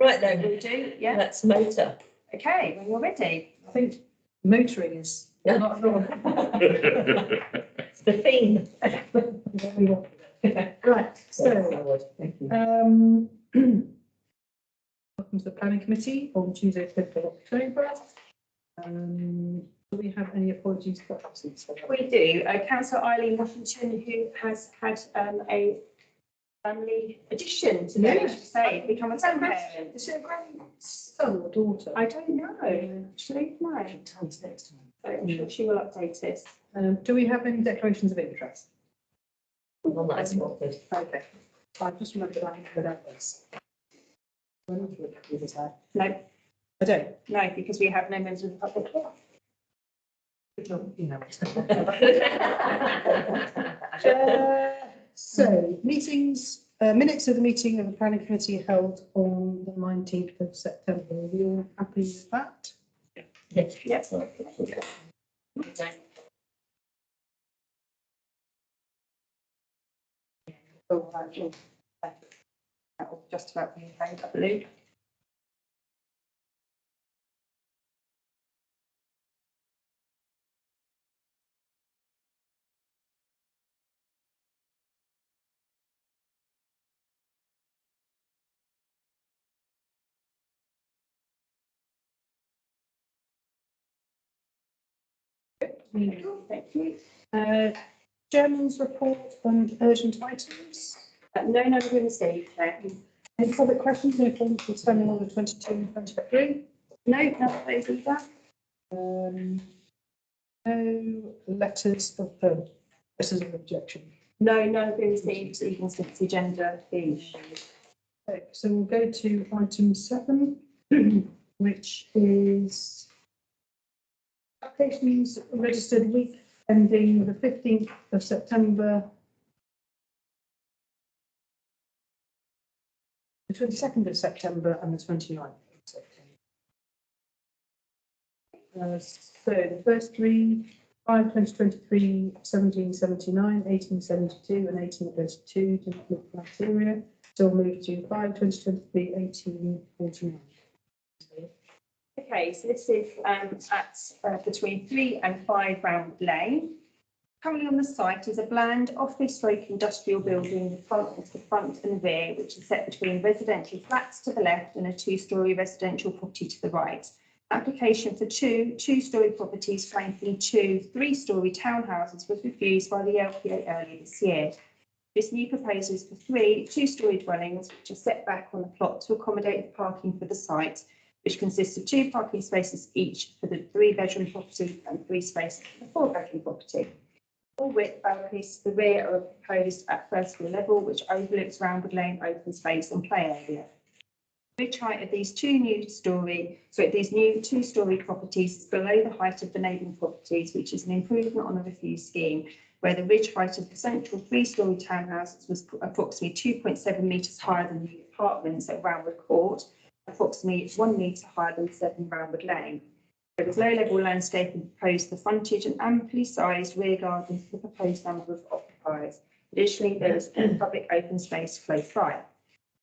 Right then, We do, yeah. that's motor. Okay, when you're ready. I think motoring is not It's the theme. right. So, Thank you. welcome to the planning committee on Tuesday, 5th of October. Do we have any apologies for absence? We do. Councillor Eileen Washington, who has had a family addition today, I should say, become a grandparent. Is it a grandson or daughter? I don't know, actually, no. Times next time. So I'm sure she will update us. Do we have any declarations of interest? Well, that's not good. Okay. I just remembered I had that this. No, I don't. no, because we have no members of the public here. So meetings, minutes of the meeting of the planning committee held on the 19th of September. Are we all happy with that? Yes. Yes. Oh, actually, that will just about be okay, I believe. Thank you. Chairman's report on urgent items. No, none have been received. No, Any public questions in accordance with standing order 22 and 23? no, none of those either. No letters of objection. No, none have been received, even since the agenda being issued. Okay, so we'll go to item 7, which is applications registered week ending the 15th of September. The 22nd of September and the 29th of September. So the first three, 5, 2023, 1779, 1872 and 1832 didn't meet criteria. So we'll move to 5, 2023, 1849. Okay, so this is at between 3 and 5 Roundwood Lane. Currently on the site is a bland office-stroke industrial building with the front and rear, which is set between residential flats to the left and a 2-storey residential property to the right. Application for two-storey properties flanking 2 3-storey townhouses was refused by the LPA earlier this year. This new proposal is for 3 2-storey dwellings, which are set back on the plot to accommodate the parking for the site, which consists of 2 parking spaces each for the 3-bedroom property and 3 spaces for the 4-bedroom property. All width balconies to the rear are proposed at first floor level, which overlooks Roundwood Lane open space and play area. The ridge height of these new 2-storey properties is below the height of the neighbouring properties, which is an improvement on the refused scheme, where the ridge height of the central 3-storey townhouses was approximately 2.7 metres higher than the apartments at Roundwood Court, approximately 1 metre higher than 7 Roundwood Lane. There is low-level landscaping proposed for frontage and amply sized rear garden for the proposed number of occupiers. Additionally, there is public open space close by.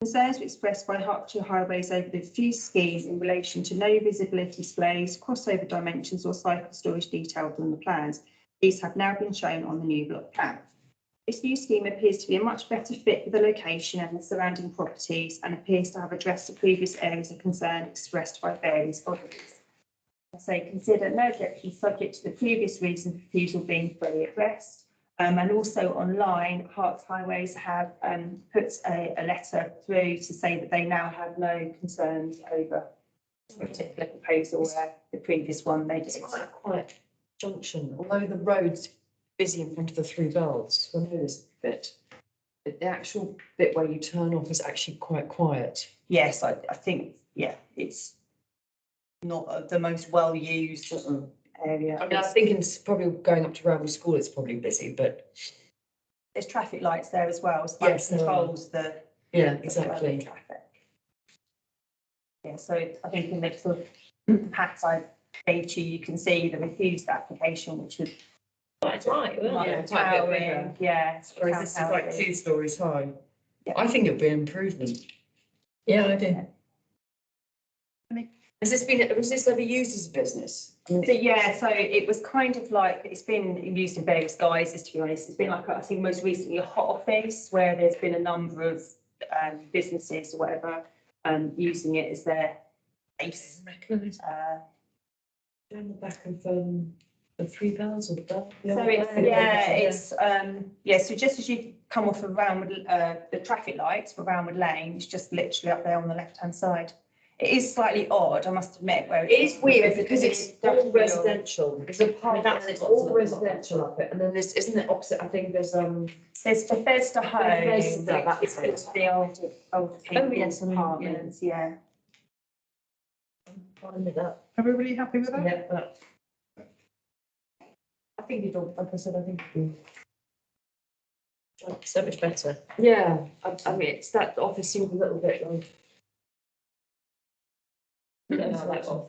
Concerns were expressed by Hertfordshire Highways over the refused scheme in relation to no visibility displays, crossover dimensions or cycle storage detailed on the plans. These have now been shown on the new block plan. This new scheme appears to be a much better fit for the location and the surrounding properties and appears to have addressed the previous areas of concern expressed by various bodies. I say consider no objection subject to the previous reason for refusal being fully addressed. And also online, Herts Highways have put a letter through to say that they now have no concerns over this particular proposal where the previous one they did. It's quite a quiet junction, although the road's busy in front of the 3 bells. I know this bit. The actual bit where you turn off is actually quite quiet. Yes, I think, yeah, it's not the most well-used area. I mean, I think it's probably going up to Roundwood School, it's probably busy, but There's traffic lights there as well, so Yes, that controls the yeah, the exactly. traffic. Yeah, so I think in the sort of packs I gave to you, you can see the refused application, which was Quite right, well, Yeah, quite a bit bigger. towering, yeah. Whereas this is like townhouses. 2 stories high. Yeah. I think it'd be an improvement. yeah, I do. Was this ever used as a business? So yeah, so it was kind of like, it's been used in various guises, to be honest. It's been like, I think most recently a hot office where there's been a number of businesses or whatever using it as their base. Down the back of the Three Bells or the Bell? So it's, so just as you come off of Roundwood, the traffic lights for Roundwood Lane, it's just literally up there on the left-hand side. It is slightly odd, I must admit, where It is weird because it's all definitely residential. There's a part that's that's what's all on residential up it, and then there's, isn't it opposite? I think there's There's Bethesda Home, Bethesda, which that's is it. the older people's yes, I mean, apartments, yeah. Fine with that. Everybody happy with that? Yeah, but I think it'll, like I said, I think it'll. So much better. Yeah, I mean, it's that office seems a little bit like. Yeah, that one.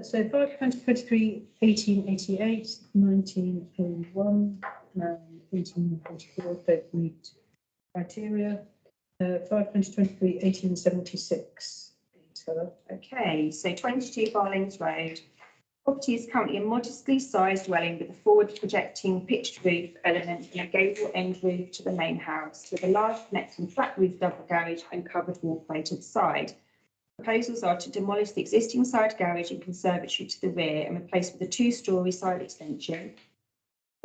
So 5/2023, 1888, 1901, 1844 don't meet criteria. 5/2023, 1876. Okay, so 22 Barlings Road. Property is currently a modestly sized dwelling with a forward projecting pitched roof element and a gable end roof to the main house, with a large connecting flat roof double garage and covered walkway to the side. Proposals are to demolish the existing side garage and conservatory to the rear and replace with a 2-storey side extension,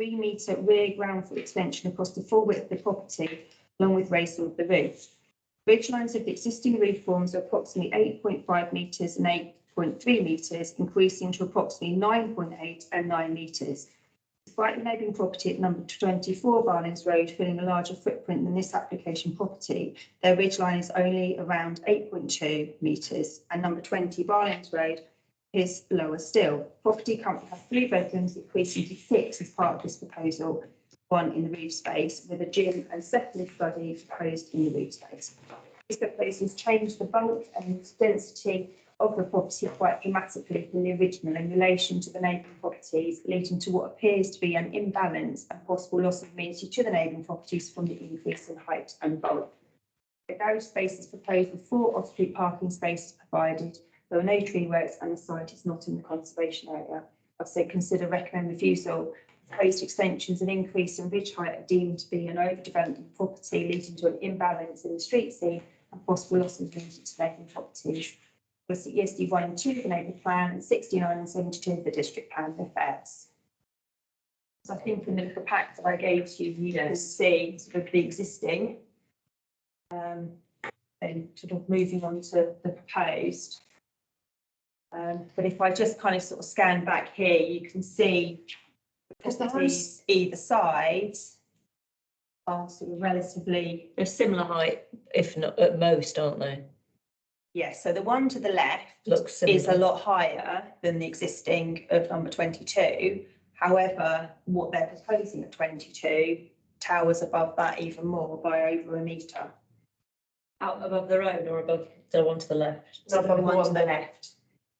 3-metre rear ground floor extension across the full width of the property, along with raising of the roof. Ridge lines of the existing roof forms are approximately 8.5 metres and 8.3 metres, increasing to approximately 9.8 and 9 metres. Despite the neighbouring property at number 24 Barlings Road filling a larger footprint than this application property, their ridge line is only around 8.2 metres, and number 20 Barlings Road is lower still. Property currently has 3 bedrooms, increasing to 6 as part of this proposal, 1 in the roof space, with a gym and secondary study proposed in the roof space. These proposals change the bulk and density of the property quite dramatically from the original in relation to the neighbouring properties, leading to what appears to be an imbalance and possible loss of amenity to the neighbouring properties from the increase in height and bulk. The garage space is proposed with 4 off-street parking spaces provided. There are no tree works and the site is not in the conservation area. I've said consider recommend refusal. Proposed extensions and increase in ridge height are deemed to be an overdeveloped property, leading to an imbalance in the street scene and possible loss of amenity to neighbouring properties. ESD 1 and 2 of the neighbourhood plan and 69 and 72 of the district plan of affairs. So I think in the little pack that I gave to you, you can see sort of the existing. And sort of moving on to the proposed. But if I just kind of sort of scan back here, you can see the properties either side are sort of relatively. They're similar height, if not at most, aren't they? Yes, so the one to the left Looks is a similar. lot higher than the existing of number 22. However, what they're proposing at 22 towers above that even more by over a metre. Out above the road or above the one to the left? So the one to the left.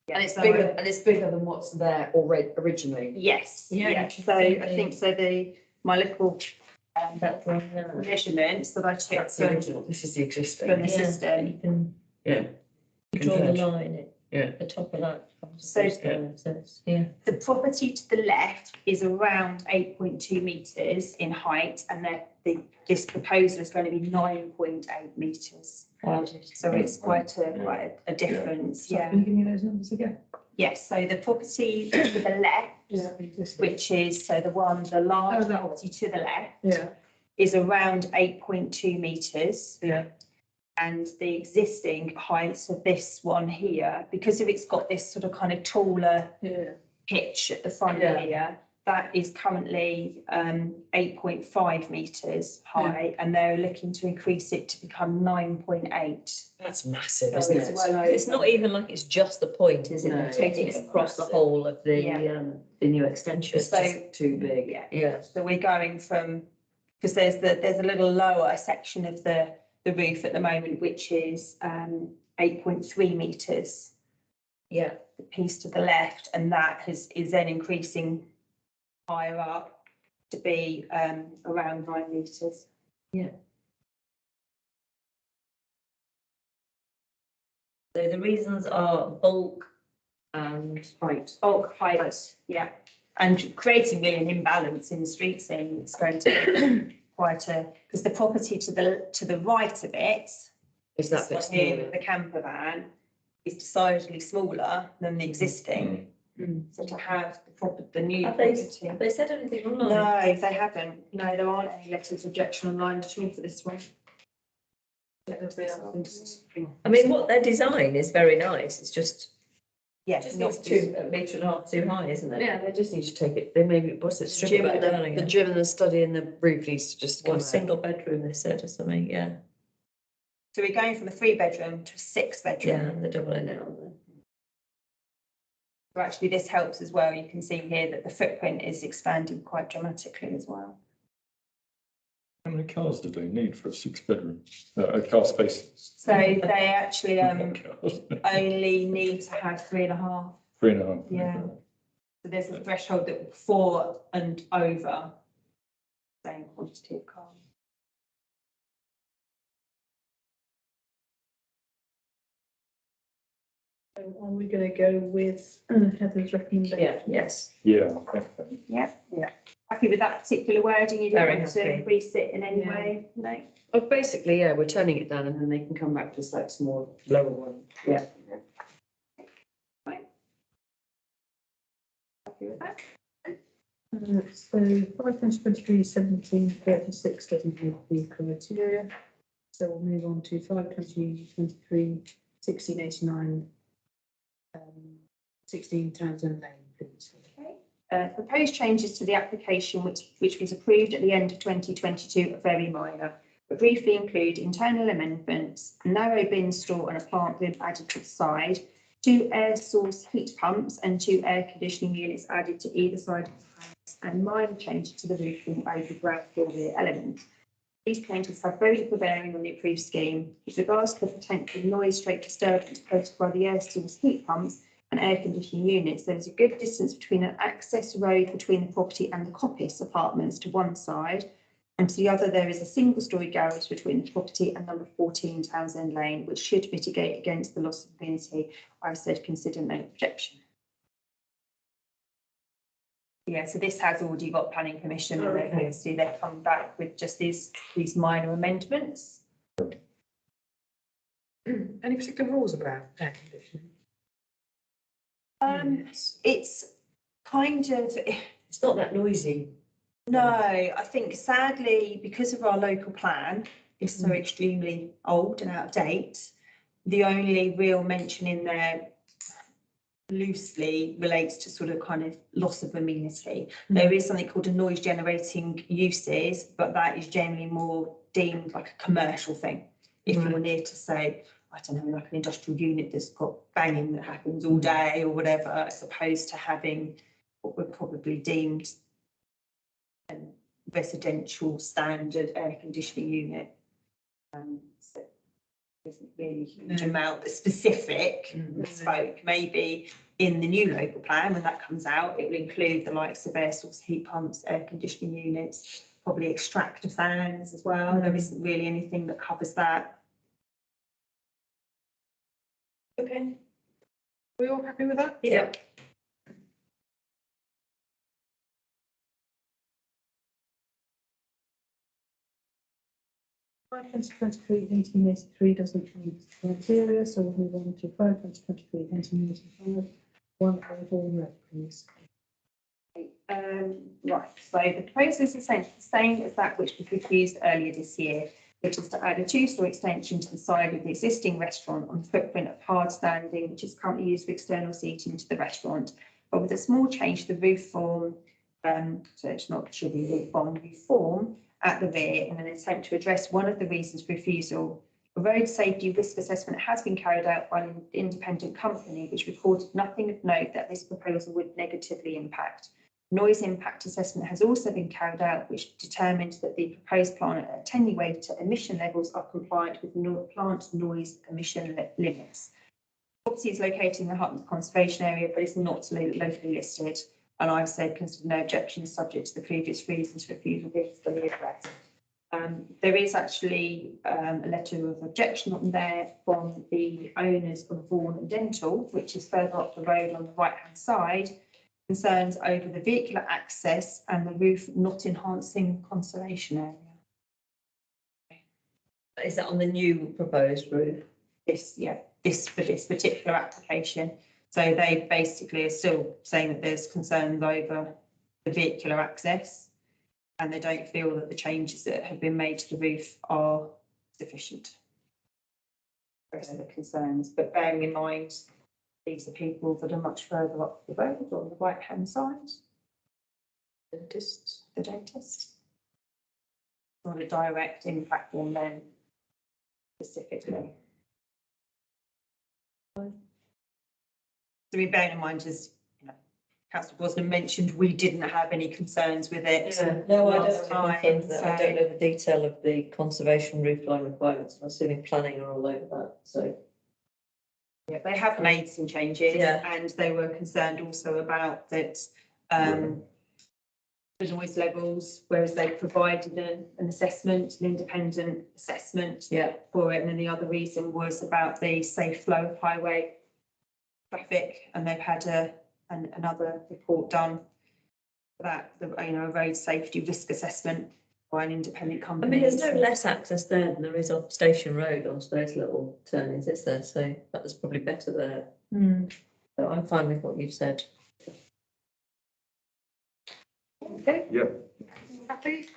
And it's So bigger, and it's bigger than what's there already originally. Yes, Yeah, yeah, you can so see I think so my little That one there. measurements that I took That's the original, this is the existing. from the Yeah, system. You can Yeah. you draw the Converge. line Yeah. at the top of that. So- Yeah. The property to the left is around 8.2 metres in height, and this proposal is going to be 9.8 metres. So it's quite a difference, So yeah. can you give me those numbers again? Yes, so the property to the left, Yeah. Existing. which is, so the large Oh, that one. property to the left Yeah. is around 8.2 metres. Yeah. And the existing height of this one here, because of it's got this sort of kind of taller Yeah. pitch at the front Yeah. here, that is currently 8.5 metres high, and they're looking to increase it to become 9.8. That's massive, So isn't it's it? well over. It's not even like it's just the point, is it? No. They're taking it It's across the massive. whole of Yeah. the new extension. It's just too big. Yeah, Yeah. so we're going from, because there's a little lower section of the roof at the moment, which is 8.3 metres, Yeah. the piece to the left, and that is then increasing higher up to be around 9 metres. Yeah. So the reasons are bulk and Height. bulk height, yeah. And creating really an imbalance in the street scene, it's going to be quite a, because the property to the right of it, Is that bit here smaller? with the camper van, is decidedly smaller than the existing. So to have the new have property. they said anything online? No, they haven't. No, there aren't any letters of objection online at all for this one. I mean, what their design is very nice. It's just Yeah, just not needs too a metre and a half too high, isn't it? Yeah, they just need to take it, they maybe, what's it, strip Gym it and back down down, the again. gym and the study and the roof needs to just Or come a out. single bedroom, they said, or something. Yeah, So we're going from a 3-bedroom to a 6-bedroom. yeah, they're doubling it on there. So actually, this helps as well. You can see here that the footprint is expanding quite dramatically as well. How many cars do they need for a 6-bedroom? Car spaces? So they actually Cars. only need to have 3.5. 3.5. Yeah. So there's a threshold that 4 and over, same quantity of cars. So are we going to go with Heather's recommendation? Yeah, yes. Yeah, okay. Yeah. Happy with that particular wording? You don't Very want to happy. increase it in any Yeah. way? No? Oh, basically, yeah, we're turning it down and then they can come back to select some more lower one. Yeah. Happy with that? So 5/2023, 1736 doesn't meet the criteria. So we'll move on to 5/2023, 1689, 16 Townsend Lane, please. Proposed changes to the application which was approved at the end of 2022 are very minor, but briefly include internal amendments, a narrow bin store and a plant room added to the side, 2 air source heat pumps and 2 air conditioning units added to either side of the house, and minor changes to the roofing over ground floor rear element. These changes have very little bearing on the approved scheme. With regards to the potential noise/disturbance posed by the air source heat pumps and air conditioning units, there is a good distance between an access road between the property and the Coppice apartments to one side, and to the other there is a single-storey garage between the property and number 14 Townsend Lane, which should mitigate against the loss of amenity. I said consider no objection. Yeah, so this has already got planning permission, and Okay. they've come back with just these minor amendments. Any particular rules about air conditioning? It's kind of, It's not that noisy. no, I think sadly, because of our local plan is so extremely old and out of date, the only real mention in there loosely relates to sort of kind of loss of amenity. There is something called a noise generating uses, but that is generally more deemed like a commercial thing. If you're near to, say, I don't know, like an industrial unit that's got banging that happens all day or whatever, as opposed to having what we're probably deemed residential standard air conditioning unit. So there isn't really a huge amount that's specific, bespoke. Maybe in the new local plan, when that comes out, it will include the likes of air source heat pumps, air conditioning units, probably extractor fans as well. There isn't really anything that covers that. Okay. Are we all happy with that? Yeah. Five 2023, 1883 doesn't meet the criteria, so we'll move on to 5/2023, 1885, 1 overall rep, please. Right, so the proposal is essentially the same as that which was refused earlier this year, which is to add a 2-storey extension to the side of the existing restaurant on the footprint of hard standing, which is currently used for external seating to the restaurant, but with a small change to the roof form, so it's not should be roof form at the rear, in an attempt to address one of the reasons for refusal. A road safety risk assessment has been carried out by an independent company, which reported nothing of note that this proposal would negatively impact. Noise impact assessment has also been carried out, which determined that the proposed plant attenuator emission levels are compliant with plant noise emission limits. The property is located in the Hartland Conservation Area, but it's not locally listed. And I've said consider no objection subject to the previous reasons for refusal being fully addressed. There is actually a letter of objection on there from the owners of Vaughan Dental, which is further up the road on the right-hand side, concerns over the vehicular access and the roof not enhancing conservation area. Is that on the new proposed roof? This for this particular application. So they basically are still saying that there's concerns over the vehicular access, and they don't feel that the changes that have been made to the roof are sufficient. Those are the concerns, but bearing in mind, these are people that are much further up the road on the right-hand side. Dentists. The dentist. Not a direct impact on them specifically. So we bear in mind, as you know, Councillor Brosnan mentioned, we didn't have any concerns with it. No, I last don't have time, concerns with that. I don't know the detail of the conservation roof line requirements. I'm assuming planning are all over that, so. Yeah, they have made some changes, Yeah. and they were concerned also about that the noise levels, whereas they provided an assessment, an independent assessment Yeah. for it. And then the other reason was about the safe flow of highway traffic, and they've had another report done for that, a road safety risk assessment by an independent I company. mean, there's no less access there than there is off Station Road onto those little turnings, is there? So that was probably better there. So I'm fine with what you've said. Okay. Yeah. Happy?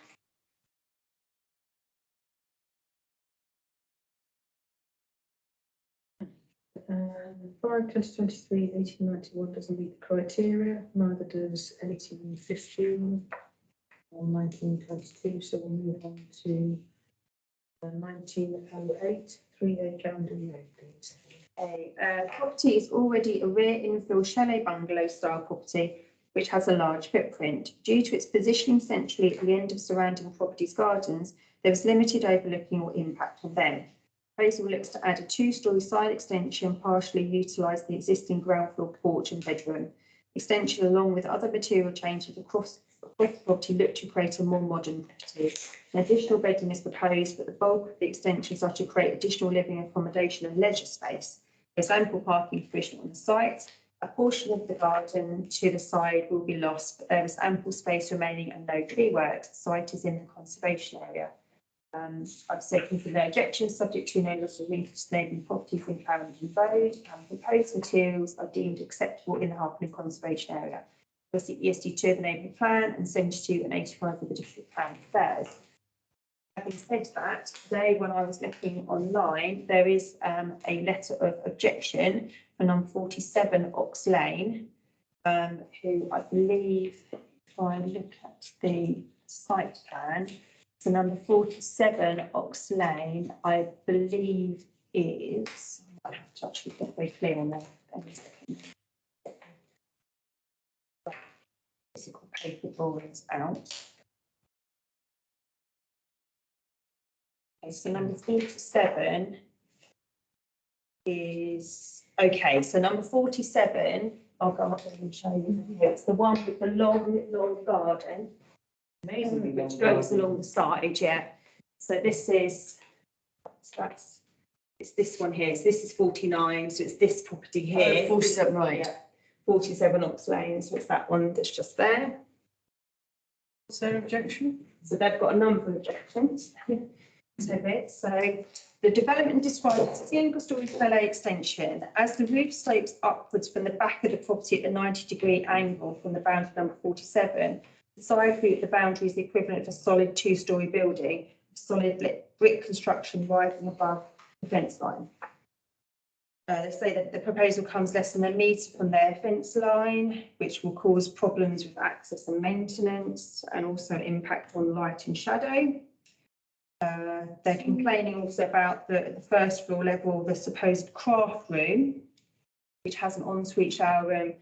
Five 2023 1891 doesn't meet the criteria, neither does 1815 or 1922, so we'll move on to 1908, 3A Clarendon Road, please. Property is already a rear infill chalet bungalow style property which has a large footprint. Due to its positioning centrally at the end of surrounding properties' gardens, there is limited overlooking or impact on them. Proposal looks to add a two-storey side extension, partially utilise the existing ground floor porch and bedroom. Extension, along with other material changes across the property, look to create a more modern property. An additional bedroom is proposed, but the bulk of the extensions are to create additional living accommodation and leisure space. There's ample parking provision on the site. A portion of the garden to the side will be lost, but there is ample space remaining and no tree works. The site is in the conservation area. I've taken for no objections, subject to no loss of linkage to neighbouring properties in Clarendon Road, and proposed materials are deemed acceptable in the Harpenden Conservation Area. Obviously, ESD2 of the neighbouring plan and 72 and 85 of the district plan affairs. Having said that, today when I was looking online, there is a letter of objection for number 47 Ox Lane, who I believe, if I look at the site plan, so number 47 Ox Lane, I believe is, I have to actually get very clear on that. Physical paper drawings out. Okay, so number 47 is, okay, so number 47, I'll go up there and show you. It's the one with the long garden. Amazingly long Which goes along the side, yeah. So this is, it's this one here. So this is 49, so it's this property here. 47, right. Yeah, 47 Ox Lane, so it's that one that's just there. Is there objection? So they've got a number of objections to it. So the development described as a single-storey chalet extension. As the roof slopes upwards from the back of the property at a 90-degree angle from the boundary number 47, the side view at the boundary is the equivalent of a solid two-storey building, solid brick construction rising above the fence line. They say that the proposal comes less than a metre from their fence line, which will cause problems with access and maintenance and also impact on light and shadow. They're complaining also about the first floor level, the supposed craft room, which has an ensuite shower room,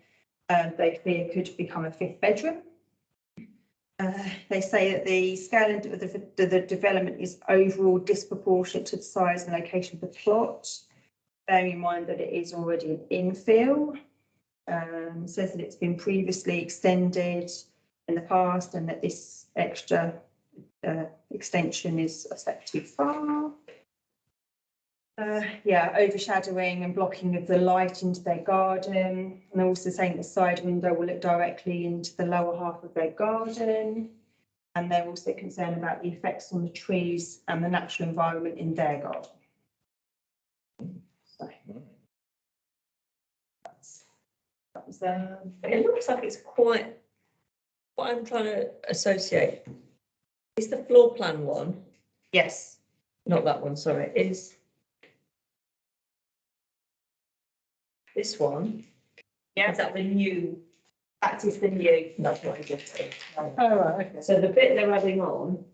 they fear could become a fifth bedroom. They say that the scale of the development is overall disproportionate to the size and location of the plot. Bearing in mind that it is already an infill, says that it's been previously extended in the past and that this extra extension is a step too far. Yeah, overshadowing and blocking of the light into their garden. And they're also saying the side window will look directly into the lower half of their garden. And they're also concerned about the effects on the trees and the natural environment in their garden. So that was It looks like it's quite, what I'm trying to associate is the floor plan one, yes. not that one, sorry, is this one. Yeah. Is that the new? That is the new. That's what I just said. Oh, right, okay. So the bit they're adding on,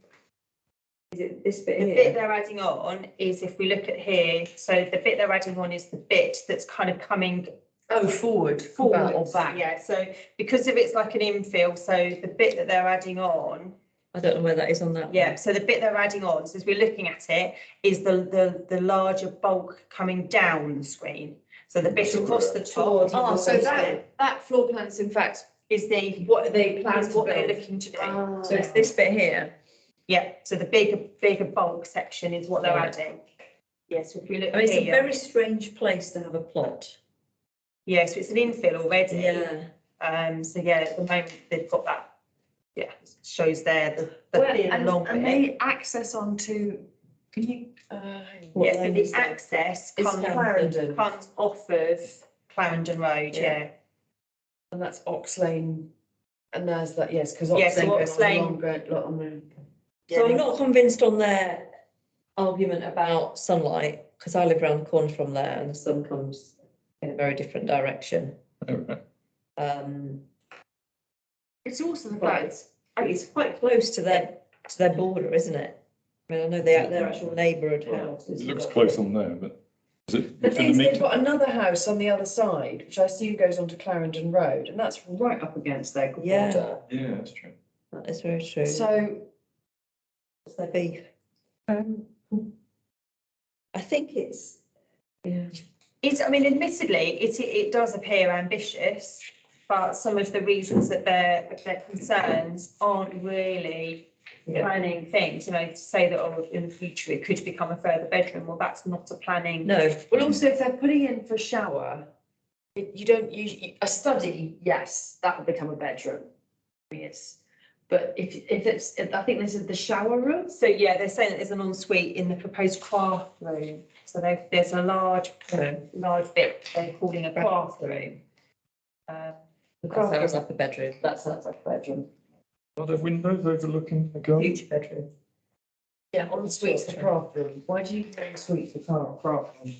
is it this bit The here? bit they're adding on is, if we look at here, so the bit they're adding on is the bit that's kind of coming Oh, forward forward or back. Yeah, so because of it's like an infill, so the bit that they're adding on, I don't know where that is on that one. yeah, so the bit they're adding on, so as we're looking at it, is the larger bulk coming down the screen. So the bit across the top. Oh, so that floor plan's in fact Is the, what they plan is to what they're build. looking to do. So it's this bit here. Yeah, so the bigger bulk section is what they're Right. adding. Yes, if you look I mean, it's a here, very strange place to have a plot. yeah, so it's an infill already. Yeah. So yeah, at the moment they've got that, yeah, shows there the Well, thin long and bit. they access onto, can you, Yeah, so the access It's comes Clarendon. off of Clarendon Road, Yeah. yeah. and that's Ox Lane, and there's that, yes, because Yeah, Ox so Lane Ox goes Lane- on longer, on the. So I'm not convinced on their argument about sunlight, because I live around the corner from there and the sun comes in a very different direction. Oh, right. It's also the But fact, it's quite close to their border, isn't it? I mean, I know their actual neighbourhood house. It looks close on there, but is it the within thing a is, they've metre? got another house on the other side, which I assume goes onto Clarendon Road, and that's right up against their border. Yeah. Yeah, that's true. That is very true. So, What's their beef? I think it's, yeah. It's, I mean, admittedly, it does appear ambitious, but some of the reasons that their concerns aren't really Yeah. planning things, you know, to say that, oh, in the future it could become a further bedroom, well, that's not a planning. No, well, also if they're putting in for a shower, you don't usually, a study, yes, that will become a bedroom. Yes, but if it's, I think this is the shower room. So yeah, they're saying that there's an ensuite in the proposed craft room. So there's a large bit they're calling a craft room. that sounds like a bedroom. That sounds like a bedroom. Are there windows overlooking the garden? Future bedroom. Yeah, on the suite's the craft room. Why do you name the suite the craft room?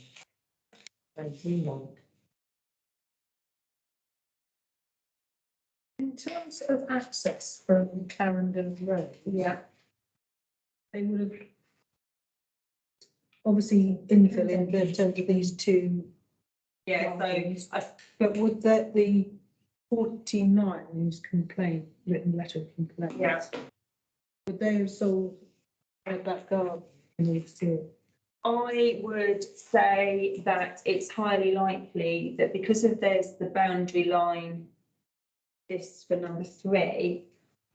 In terms of access from Clarendon Road, Yeah. they would have obviously infill in terms of these two. Yeah, gardens, so But would that the 49 whose complaint, written letter of complaint? Yeah. Would they have sold that garden next year? I would say that it's highly likely that because of there's the boundary line, this for number 3,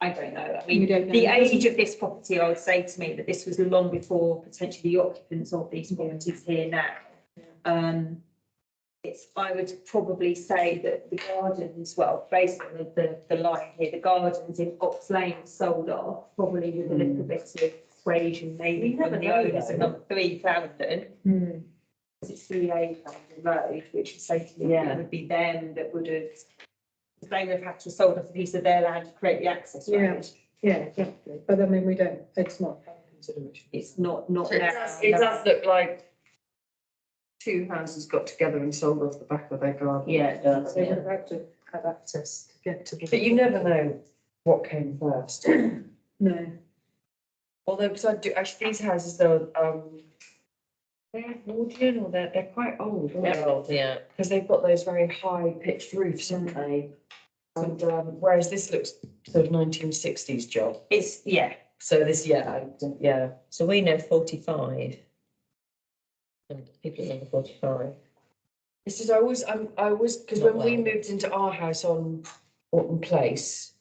I don't know. I You mean, don't know. the age of this property, I would say to me that this was long before potentially the occupants of these properties here now. I would probably say that the gardens, well, based on the line here, the gardens in Ox Lane sold off, probably with a little bit of persuasion, maybe You never from the know, owners though. of number 3, Clarendon. Because it's 3A Clarendon Road, which is saying Yeah. it would be them that would have, they would have had to have sold off a piece of their land to create the access Yeah. road. Yeah, exactly. But I mean, we don't, it's not a consideration. It's not now. It does look like two houses got together and sold off the back of their garden. Yeah, it does, They would yeah. have had to have access to get to the. But you never know what came first. No. Although, because I do, actually, these houses though, they're Edwardian or they're quite old, aren't They're they? old, yeah. Because they've got those very high pitched roofs, haven't they? And whereas this looks sort of 1960s job. It's, yeah, So this, yeah. So we know 45. And people are under 45. It's just I was because Not when we well. moved into our house on Orton Place,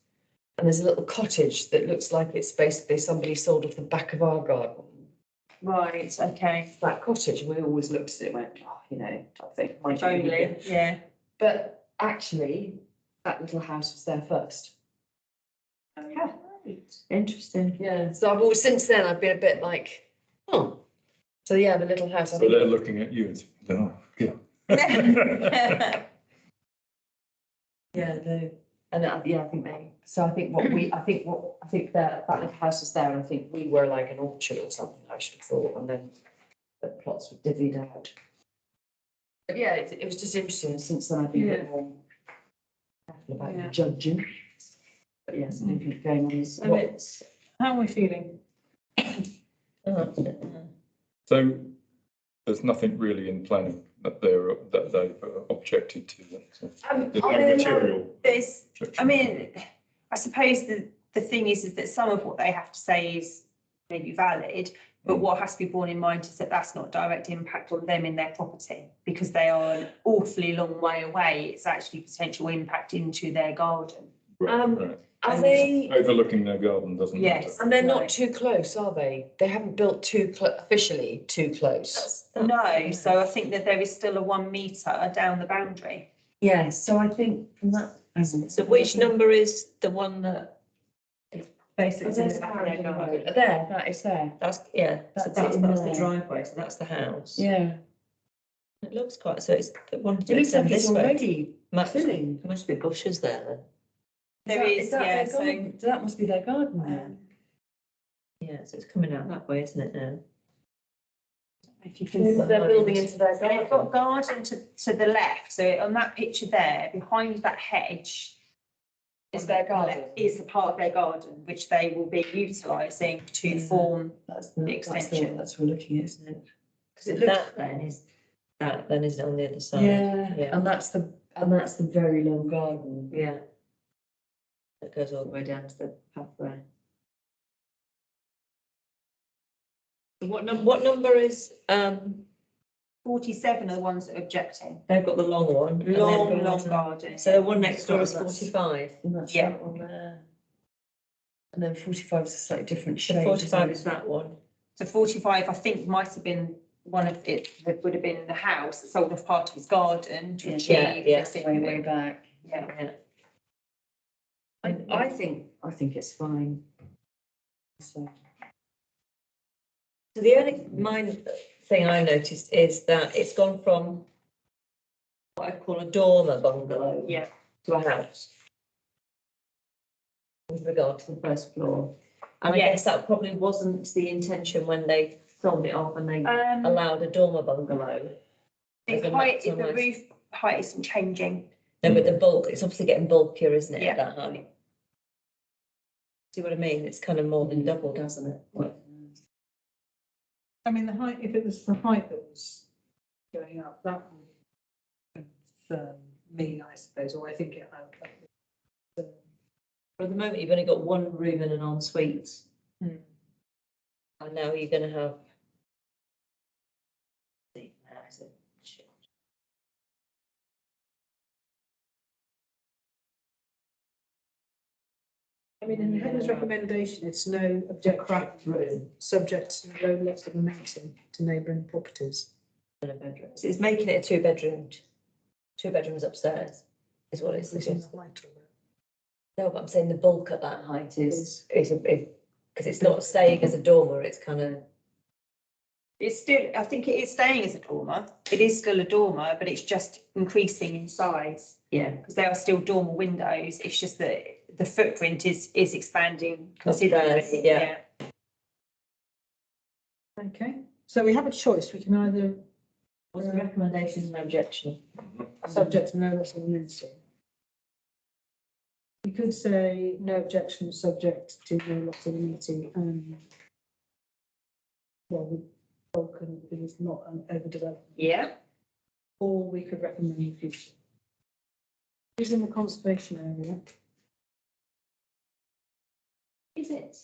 And there's a little cottage that looks like it's basically somebody sold off the back of our garden. Right, okay. That cottage, and we always looked at it and went, oh, you know, I think. mind you, Only, yeah. But actually, that little house was there first. Yeah. Interesting. Yeah, so I've always, since then, I've been a bit like, oh. So yeah, the little house, I So think. they're looking at you and saying, oh, yeah. Yeah, no, and yeah, I think they, so I think that little house was there, and I think we were like an orchard or something, I should have thought, and then the plots were divvied out. But yeah, it was just interesting, and since then I've been a bit more careful Yeah. about judging. But yes, anything going on is. So it's, How are we feeling? So there's nothing really in planning that they've objected to. So there's no material. There's, objection. I mean, I suppose the thing is that some of what they have to say is maybe valid, but what has to be borne in mind is that that's not direct impact on them in their property, because they are an awfully long way away. It's actually potential impact into their garden. Right. Are they, Overlooking their garden doesn't matter. Yes. and they're not Right. too close, are they? They haven't built officially too close. No, so I think that there is still a 1 metre down the boundary. Yes, so I think from that. so which number is the one that is basically in the back of their garden? There, that is there. That's, yeah, so That's it in that's the there. driveway, so that's the house. Yeah. It looks quite, so it's the one It to looks like extend it's this way. already Must, filling. must be bushes there then. There is, that yeah, their so. garden? That must be their garden then. Yeah, so it's coming out that way, isn't it now? If you can see. They're building into their So they've got garden. garden to the left, so on that picture there, behind that hedge. Is their on the left garden? Is the part of their garden, which they will be utilising to form, That's the extension. That's what we're looking at, isn't it? Because So it looks. that then is on the other side. Yeah, Yeah. and that's the very long garden. Yeah. That goes all the way down to the pathway. So what number is, 47 are the ones that are objecting. they've got the long one. and they've Long got- garden. So the one next door is That's- 45. And that's Yeah. that one there. And then 45 is a slightly different So shade. 45 is isn't it? that one. So 45, I think, might have been one of it, that would have been the house that sold off part of his garden to Yeah, achieve yeah, this. Way back. Yeah. Yeah. I think it's fine. So. So the only thing I noticed is that it's gone from what I call a dormer bungalow Yeah. to a house. With regard to the first floor. And I guess Yes. that probably wasn't the intention when they sold it off and they The allowed a dormer bungalow. as a height, the maximised- roof height isn't changing. No, but the bulk, it's obviously getting bulkier, isn't it, Yeah. at that height? See what I mean? It's kind of more than doubled, hasn't it? I mean, the height, if it was the height that was going up, that would confirm me, I suppose, or I think it had. For the moment, you've only got one room and an ensuite. Hmm. And now you're gonna have. See, now is it? Shit. I mean, in the header's recommendation, it's no objection, Room subject to no loss of momentum to neighbouring properties. and a bedroom. So it's making it a two bedrooms upstairs is what it's It's in the suggesting. height of it. No, but I'm saying the bulk at that height is a big, because it's not staying as a dormer, it's kind of, It's still, I think it is staying as a dormer. It is still a dormer, but it's just increasing in size yeah. because they are still dormer windows. It's just that the footprint is expanding considerably. Upstairs, yeah. Okay, so we have a choice. We can either What's the recommendation and objection? subject to no loss of momentum. You could say no objection, subject to no loss of momentum and well, the Vulcan is not an overdevelopment. Yeah. Or we could recommend the future. Who's in the conservation area? Is it?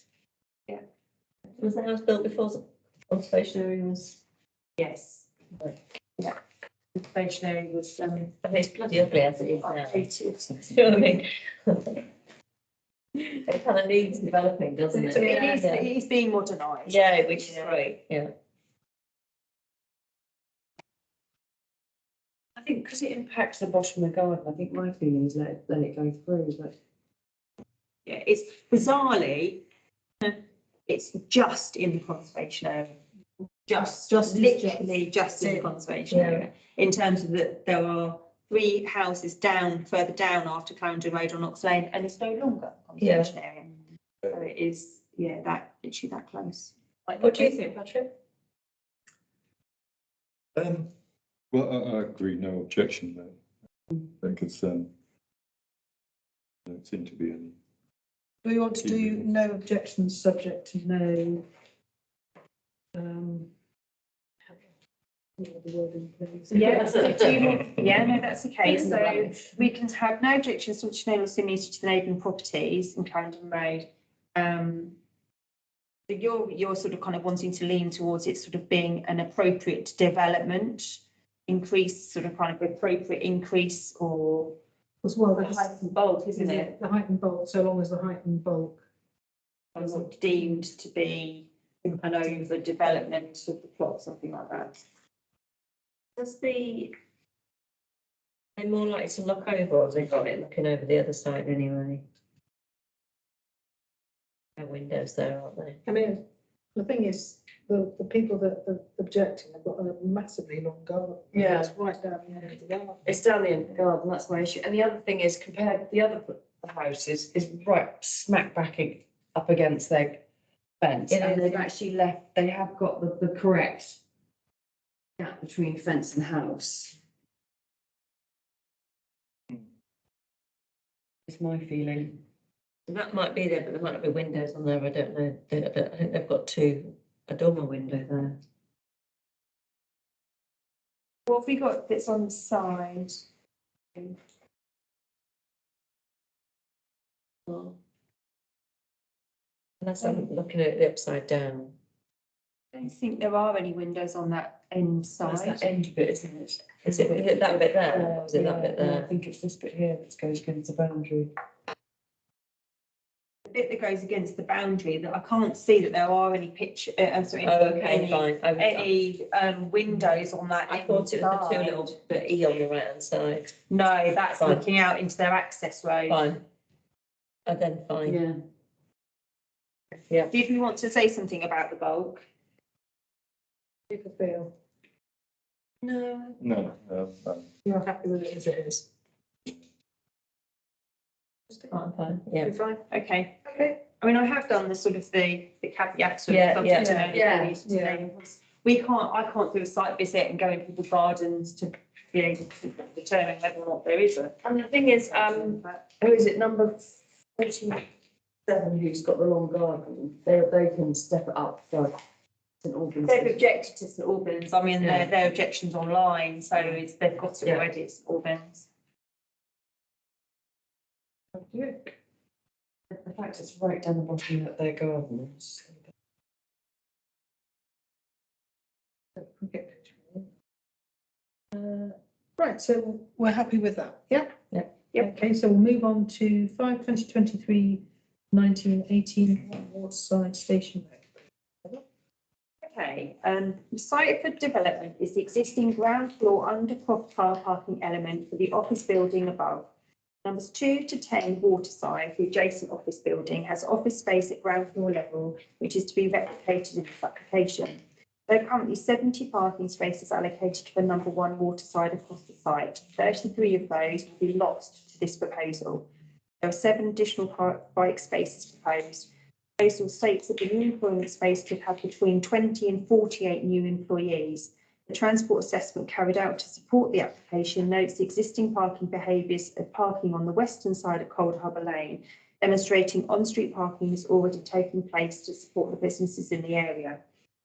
Yeah. Was the house built before the conservation area was? Yes. Yeah. The stationery was I mean, it's bloody ugly as it is now. updated. You know what I mean? It kind of needs developing, doesn't it? It is being modernised. Yeah, which is great, yeah. I think because it impacts the bottom of the garden, I think my feeling is let it go through, but. Yeah, it's bizarrely, it's just in the conservation area. Just literally just in the conservation Yeah. area. In terms of that, there are 3 houses further down after Clarendon Road on Ox Lane, and it's no longer conservation area. So it is, literally that close. What do you think, Patrick? Well, I agree, no objection there. Because, don't seem to be any. Do we want to do no objections subject to no? What the wording, please? Yeah, no, that's okay. So we can have no objections to which no similarity to the neighbouring properties in Clarendon Road. So you're sort of kind of wanting to lean towards it sort of being an appropriate development, sort of kind of appropriate increase, or As well, the height and bulk, isn't it? The height and bulk, so long as the height and bulk. It's not deemed to be an overdevelopment of the plot, something like that. They're more likely to look over, or have they got it looking over the other side anyway? No windows there, aren't they? I mean, the thing is, the people that are objecting have got a massively long garden. Yeah. It's right down the end of the garden. It's down the end of the garden, that's my issue. And the other thing is, compared to the other houses, is right smack back up against their fence. It And is. they've actually they have got the correct gap between fence and house. It's my feeling. That might be there, but there might not be windows on there, I don't know. I think they've got a dormer window there. What have we got that's on the side? Unless I'm looking at it upside down. I don't think there are any windows on that end That's side. that end bit, isn't it? Is it that bit there? Or is it that bit Yeah, I there? think it's this bit here that goes against the boundary. The bit that goes against the boundary, that I can't see that there are any Oh, okay, fine. any windows on that. I thought it was the two inside. little bit E on the right hand side. No, that's Fine. looking out into their access road. Fine. And then fine. Yeah. Yeah. Did we want to say something about the bulk? People feel No. No, you're happy with it as it is. Fine. Yeah. You're fine? Okay. Okay. I mean, I have done the sort of the caveats of Yeah, subject to yeah, no yeah, reviews to yeah. neighbours. I can't do a site visit and go in people's gardens to be able to determine whether or not there is a. And the thing is, But who is it, number 47, who's got the long garden? They can step it up for St Albans. they've objected to St Albans. I mean, Yeah. their objections online, so they've got it Yeah. already at St Albans. The fact it's right down the bottom of their garden. Right, so we're happy with that, yeah? Yep. Okay, so we'll move on to 5/2023/1918 Waterside Station Road. Okay, the site for development is the existing ground floor undercroft car parking element for the office building above. Numbers 2 to 10 Waterside, the adjacent office building, has office space at ground floor level, which is to be replicated in this application. There are currently 70 parking spaces allocated for number 1 Waterside across the site. 33 of those will be lost to this proposal. There are 7 additional bike spaces proposed. The proposal states that the new employment space could have between 20 and 48 new employees. The transport assessment carried out to support the application notes the existing parking behaviours of parking on the western side of Cold Harbour Lane, demonstrating on-street parking is already taking place to support the businesses in the area.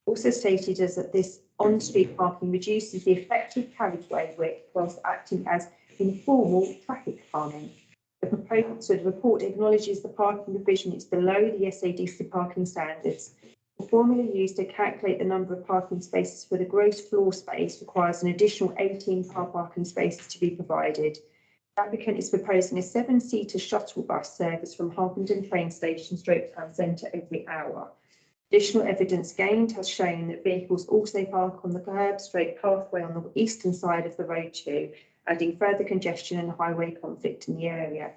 Also stated is that this on-street parking reduces the effective carriageway width whilst acting as informal traffic calming. The proposal to the report acknowledges the parking provision is below the SADC parking standards. The formula used to calculate the number of parking spaces for the gross floor space requires an additional 18 car parking spaces to be provided. The applicant is proposing a 7-seater shuttle bus service from Harpenden train station straight town centre every hour. Additional evidence gained has shown that vehicles also park on the curb straight pathway on the eastern side of the road too, adding further congestion and highway conflict in the area.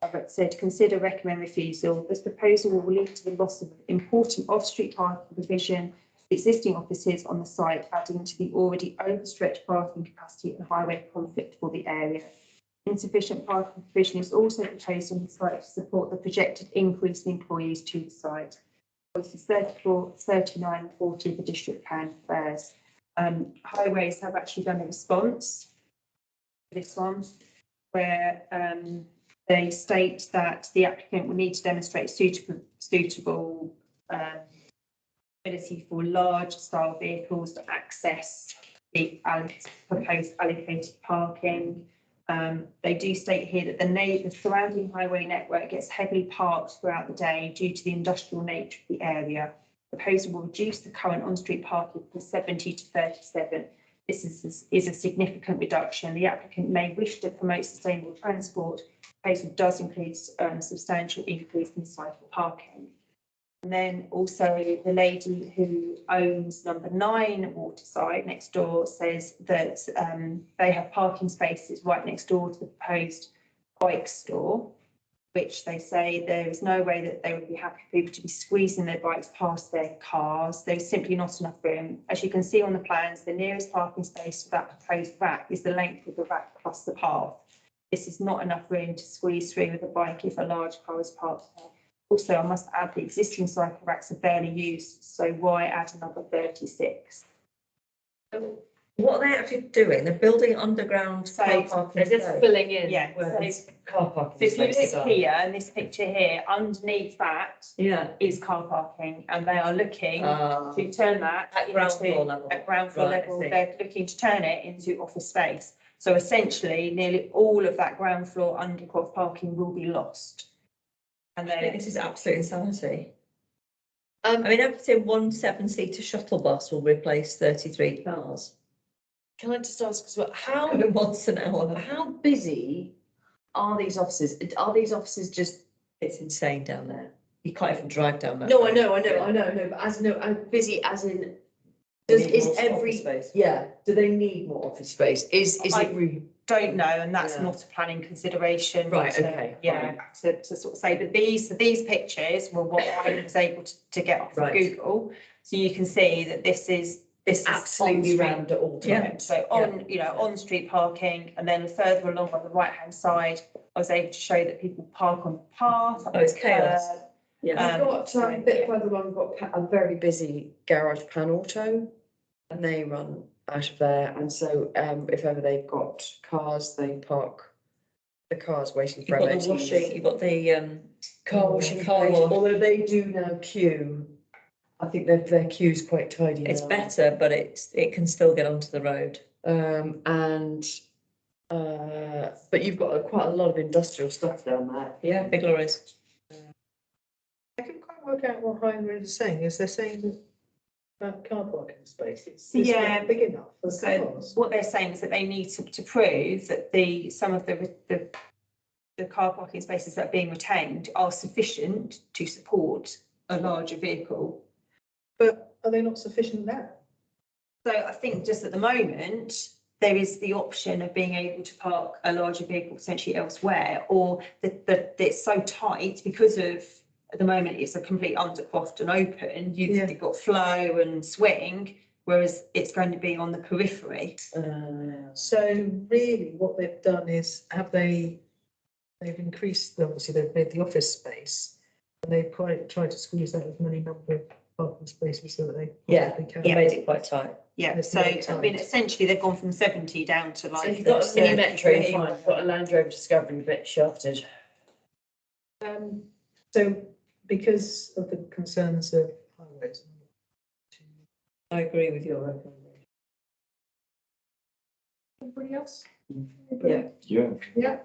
I've said consider recommend refusal. This proposal will lead to the loss of important off-street parking provision, existing offices on the site, adding to the already overstretched parking capacity and highway conflict for the area. Insufficient parking provision is also proposed on the site to support the projected increase in employees to the site. Voices 34, 39, 40 the district plan first. Highways have actually done a response to this one, where they state that the applicant will need to demonstrate suitable ability for large style vehicles to access the proposed allocated parking. They do state here that the surrounding highway network gets heavily parked throughout the day due to the industrial nature of the area. The proposal will reduce the current on-street parking from 70 to 37. This is a significant reduction. The applicant may wish to promote sustainable transport. The proposal does include substantial increase in cycle parking. And then also the lady who owns number 9 Waterside next door says that they have parking spaces right next door to the proposed bike store, which they say there is no way that they would be happy for people to be squeezing their bikes past their cars. There's simply not enough room. As you can see on the plans, the nearest parking space to that proposed rack is the length of the rack plus the path. This is not enough room to squeeze through with a bike if a large car is parked there. Also, I must add the existing cycle racks are barely used, so why add another 36? What are they actually doing? They're building underground So car parking. They're just space. filling in Yeah, where so- these car parking So if you spaces look are. here, and this picture here, underneath that Yeah. is car parking, and they are looking Ah. to turn that At ground into- floor level. At ground floor Right, I level, see. they're looking to turn it into office space. So essentially, nearly all of that ground floor undercroft parking will be lost. And I think then this is absolute insanity. I mean, I'd say one 7-seater shuttle bus will replace 33 cars. Can I just ask as well, how Coming once an hour. how busy are these offices? Are these offices just? It's insane down there. You can't even drive down that. No, I road. know, but as busy as in. They Does need is more every office space. yeah? Do they need more office space? Is I- it really? don't know, and that's Yeah. not a planning consideration. Right, to- okay, Yeah, to sort of say, but these pictures were what I was able to get off of Right. Google. So you can see that this is Absolutely on-street. round at all Yeah. times. So on-street parking, and then further along on the right-hand side, I was able to show that people park on the path. Oh, it's chaos. Yeah. We've got a bit further on, we've got a very busy garage Pan Auto, and they run out of there. And so if ever they've got cars, they park the cars waiting for You've got the MOTs. washing, you've got the Car washing Car place, wash. although they do now queue. I think their queue's quite tidy it's now. better, but it can still get onto the road. But you've got quite a lot of industrial stuff down there. Yeah, big lorries. I couldn't quite work out what Heinrich is saying. Is they're saying that car parking space, it's Yeah. not big enough for So cars? what they're saying is that they need to prove that some of the car parking spaces that are being retained are sufficient to support a larger vehicle. But are they not sufficient now? So I think just at the moment, there is the option of being able to park a larger vehicle potentially elsewhere, or that it's so tight because of, at the moment, it's a complete undercroft and open. Yeah. You've got flow and swing, whereas it's going to be on the periphery. So really what they've done is, they've increased, obviously they've made the office space, and they've quite tried to squeeze out as many number of parking spaces so that they Yeah, possibly can. He made it quite tight. Yeah, It's so not I mean, tight. essentially, they've gone from 70 down to So like. you've got a mini 33. metro, fine, you've got a Land Rover Discovery a bit shafted. So because of the concerns of highways. I agree with your recommendation. Anybody else? Yeah. Yeah. Yeah.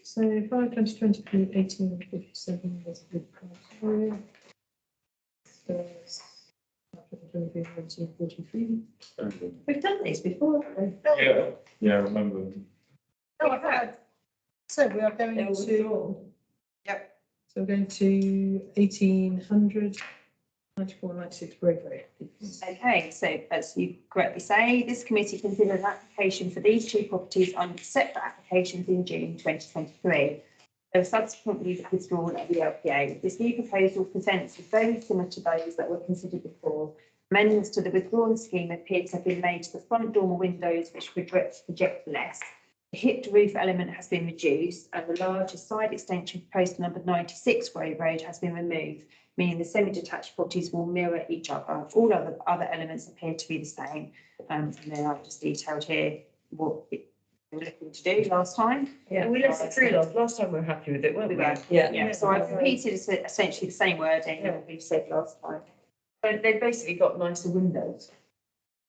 So 5/20/23, 18/57, that's a good criteria. So 2023. We've done these before, haven't Yeah, yeah, I remember. Oh, I've had. So we are we? going They were to, withdrawn. so we're going to 1800, 94, 96 Grove Road. Okay, so as you correctly say, this committee considered an application for these two properties under separate applications in June 2023. They were subsequently withdrawn at the LPA. This new proposal presents is very similar to those that were considered before. Amendments to the withdrawn scheme appear to have been made to the front dormer windows, which project less. The hipped roof element has been reduced, and the larger side extension proposed to number 96 Grove Road has been removed, meaning the semi-detached properties will mirror each other. All other elements appear to be the same, and then I've just detailed here what we were looking to do last time. Yeah, We listened through last time we were happy with it, weren't We we? were. yeah. Yeah, so I've repeated essentially the same wording that we said last time. But they've basically got nicer windows.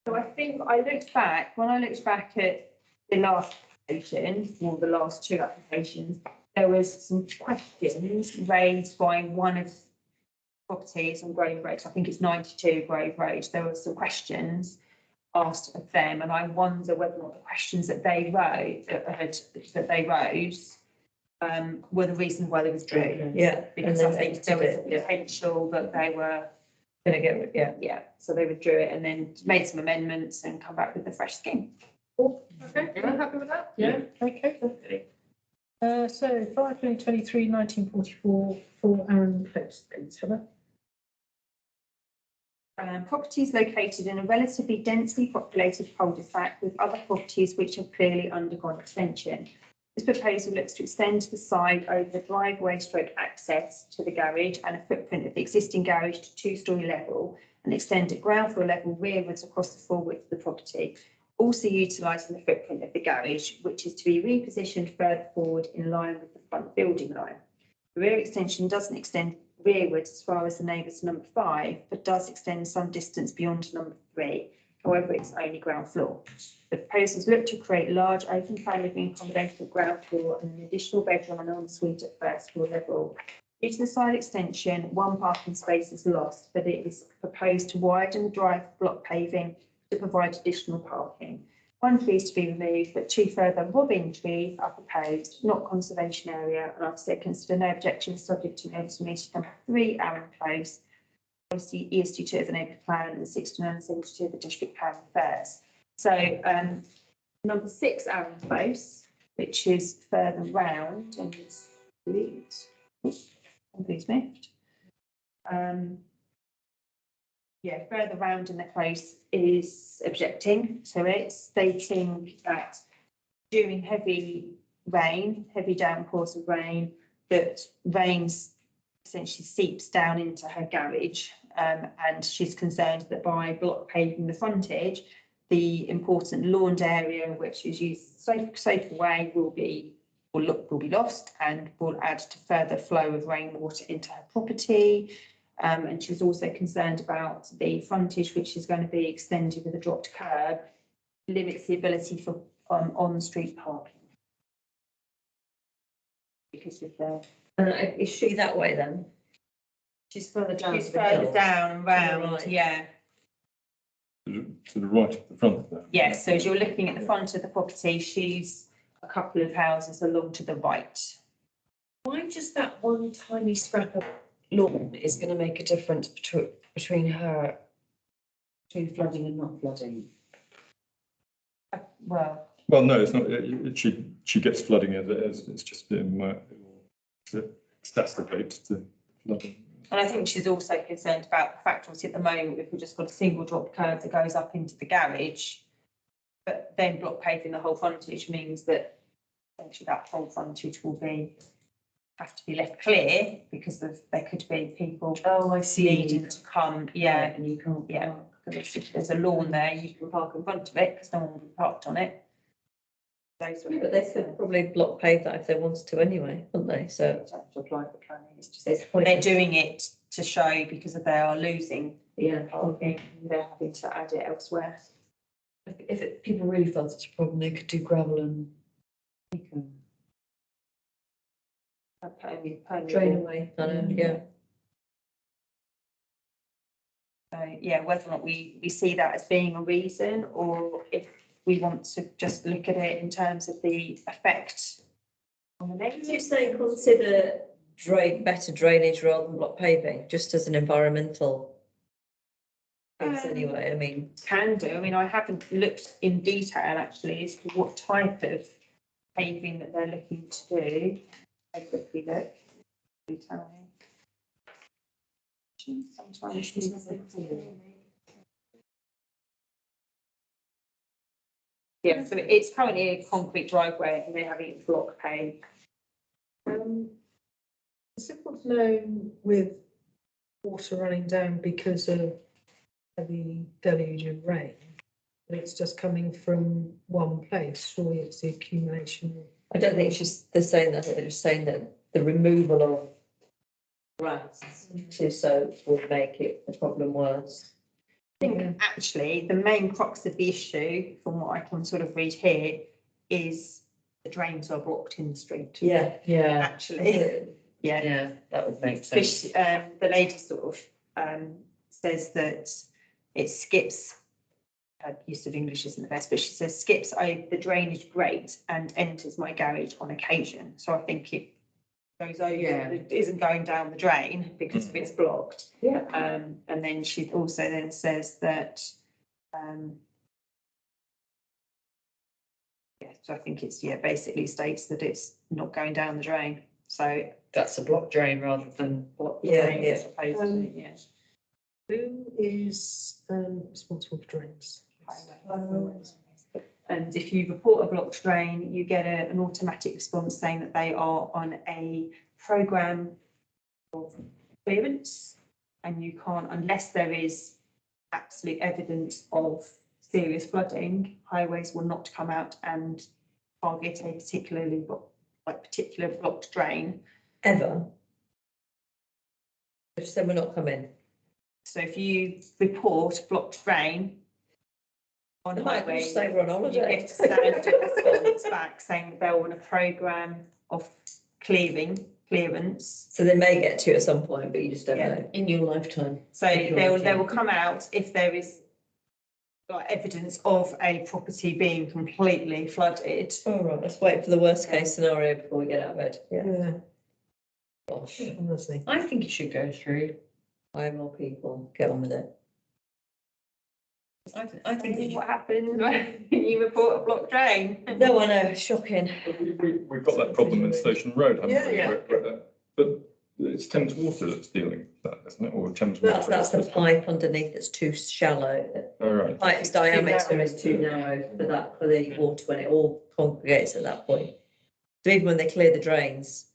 So I think I looked back, when I looked back at the last application, or the last two applications, there was some questions raised by one of the properties on Grove Road. I think it's 92 Grove Road. There were some questions asked of them, and I wonder whether or not the questions that they rose were the reason why they withdrew. Yeah. Because and I then think there was a edited it, potential that they were, Gonna get rid, yeah. yeah, so they withdrew it and then made some amendments and come back with the fresh scheme. Okay, are you happy with that? Yeah. Okay. So 5/2023, 1944, 4 Aaron Close, please, Heather. Properties located in a relatively densely populated cul-de-sac with other properties which have clearly undergone extension. This proposal looks to extend the side over the driveway stroke access to the garage and a footprint of the existing garage to two-storey level and extend at ground floor level rearwards across the full width of the property, also utilising the footprint of the garage, which is to be repositioned further forward in line with the front building line. The rear extension doesn't extend rearwards as far as the neighbours to number 5, but does extend some distance beyond number 3. However, it's only ground floor. The proposals look to create large open plan living accommodation at ground floor and an additional bedroom and ensuite at first floor level. Due to the side extension, one parking space is lost, but it is proposed to widen the drive block paving to provide additional parking. One tree is to be removed, but 2 further robin trees are proposed, not conservation area, and I've said consider no objection subject to notice meeting number 3 Aaron Close, policy ESG2 of the neighbourhood plan and 69 and 72 of the district plan affairs. So number 6 Aaron Close, which is further round and it's somebody's moved. Yeah, further round in the close is objecting to it, stating that during heavy rain, heavy downpours of rain, that rains essentially seeps down into her garage, and she's concerned that by block paving the frontage, the important lawned area, which is used safe way, will be lost and will add to further flow of rainwater into her property. And she's also concerned about the frontage, which is going to be extended with a dropped curb, limits the ability for on-street parking. Because of the. Is she that way then? She's further down. She's to the further hill. down and round, right. yeah. To the right of the front there. Yes, so as you're looking at the front of the property, she's a couple of houses along to the right. Why just that one tiny scrap of lawn is going to make a difference between her between flooding and not flooding? Well, Well, no, it's not, she gets flooding as it is, it's just been, to exacerbate the flooding. and I think she's also concerned about the fact, obviously, at the moment, if we've just got a single drop curb that goes up into the garage, but then block paving the whole frontage means that essentially that whole frontage will have to be left clear because there could be people Oh, I see. needing to come, yeah. And you can't. Yeah, because if there's a lawn there, you can park in front of it because no one will be parked on it. Those were- But they could probably block pave that if they wanted to anyway, couldn't they? So Don't have to apply for planning, it's just, it's they're pointless. doing it to show because if they are losing Yeah. parking, they're having to add it elsewhere. If people really felt it's a problem, they could do gravel and. Drain away, I know, yeah. So, yeah, whether or not we see that as being a reason, or if we want to just look at it in terms of the effect on the Did you neighbours. say consider better drainage rather than block paving, just as an environmental piece anyway, I mean. Can do, I mean, I haven't looked in detail actually as to what type of paving that they're looking to do. I quickly look. Do tell me. Sometimes yeah, so it's currently a concrete driveway and they're having it block paved. It's difficult to know with water running down because of heavy deluge of rain. But it's just coming from one place, surely it's the accumulation of. I don't think it's just they're saying that, they're just saying that the removal of grass to soap would make it a problem worse. I think actually the main crux of the issue, from what I can sort of read here, is the drains are blocked in the street. Yeah. Actually, yeah. Yeah, that would make sense. Which, the lady sort of says that it skips, her use of English isn't the best, but she says skips over the drainage grate and enters my garage on occasion. So I think it goes over, it isn't going down the drain because it's blocked. Yeah. And then she also then says that, yeah, so I think it's, basically states that it's not going down the drain. So That's a block drain rather than. Yeah. Who is responsible for drains? And if you report a blocked drain, you get an automatic response saying that they are on a programme of clearance. And you can't, unless there is absolute evidence of serious flooding, highways will not come out and target a particular blocked drain. Ever. If someone not come in. So if you report blocked drain on They might highway, just say we're on you holiday. get a standard response back saying they're on a programme of clearance. So they may get to at some point, but you just don't Yeah. know. In your lifetime. So they will come out if there is evidence of a property being completely flooded. All right, let's wait for the worst case scenario before we get out of bed. Yeah. Yeah, Gosh, honestly. I think it should go through. hire more people, get on with it. I think it What happens when you report a blocked drain? No, I know, shocking. We've got that problem in Station Road, haven't we? Yeah. But it's Thames Water that's dealing with that, isn't it? Or Thames Water? That's the pipe underneath that's too shallow. All right. Pipe's diameter is too narrow for the water when it all congregates at that point. So even when they clear the drains,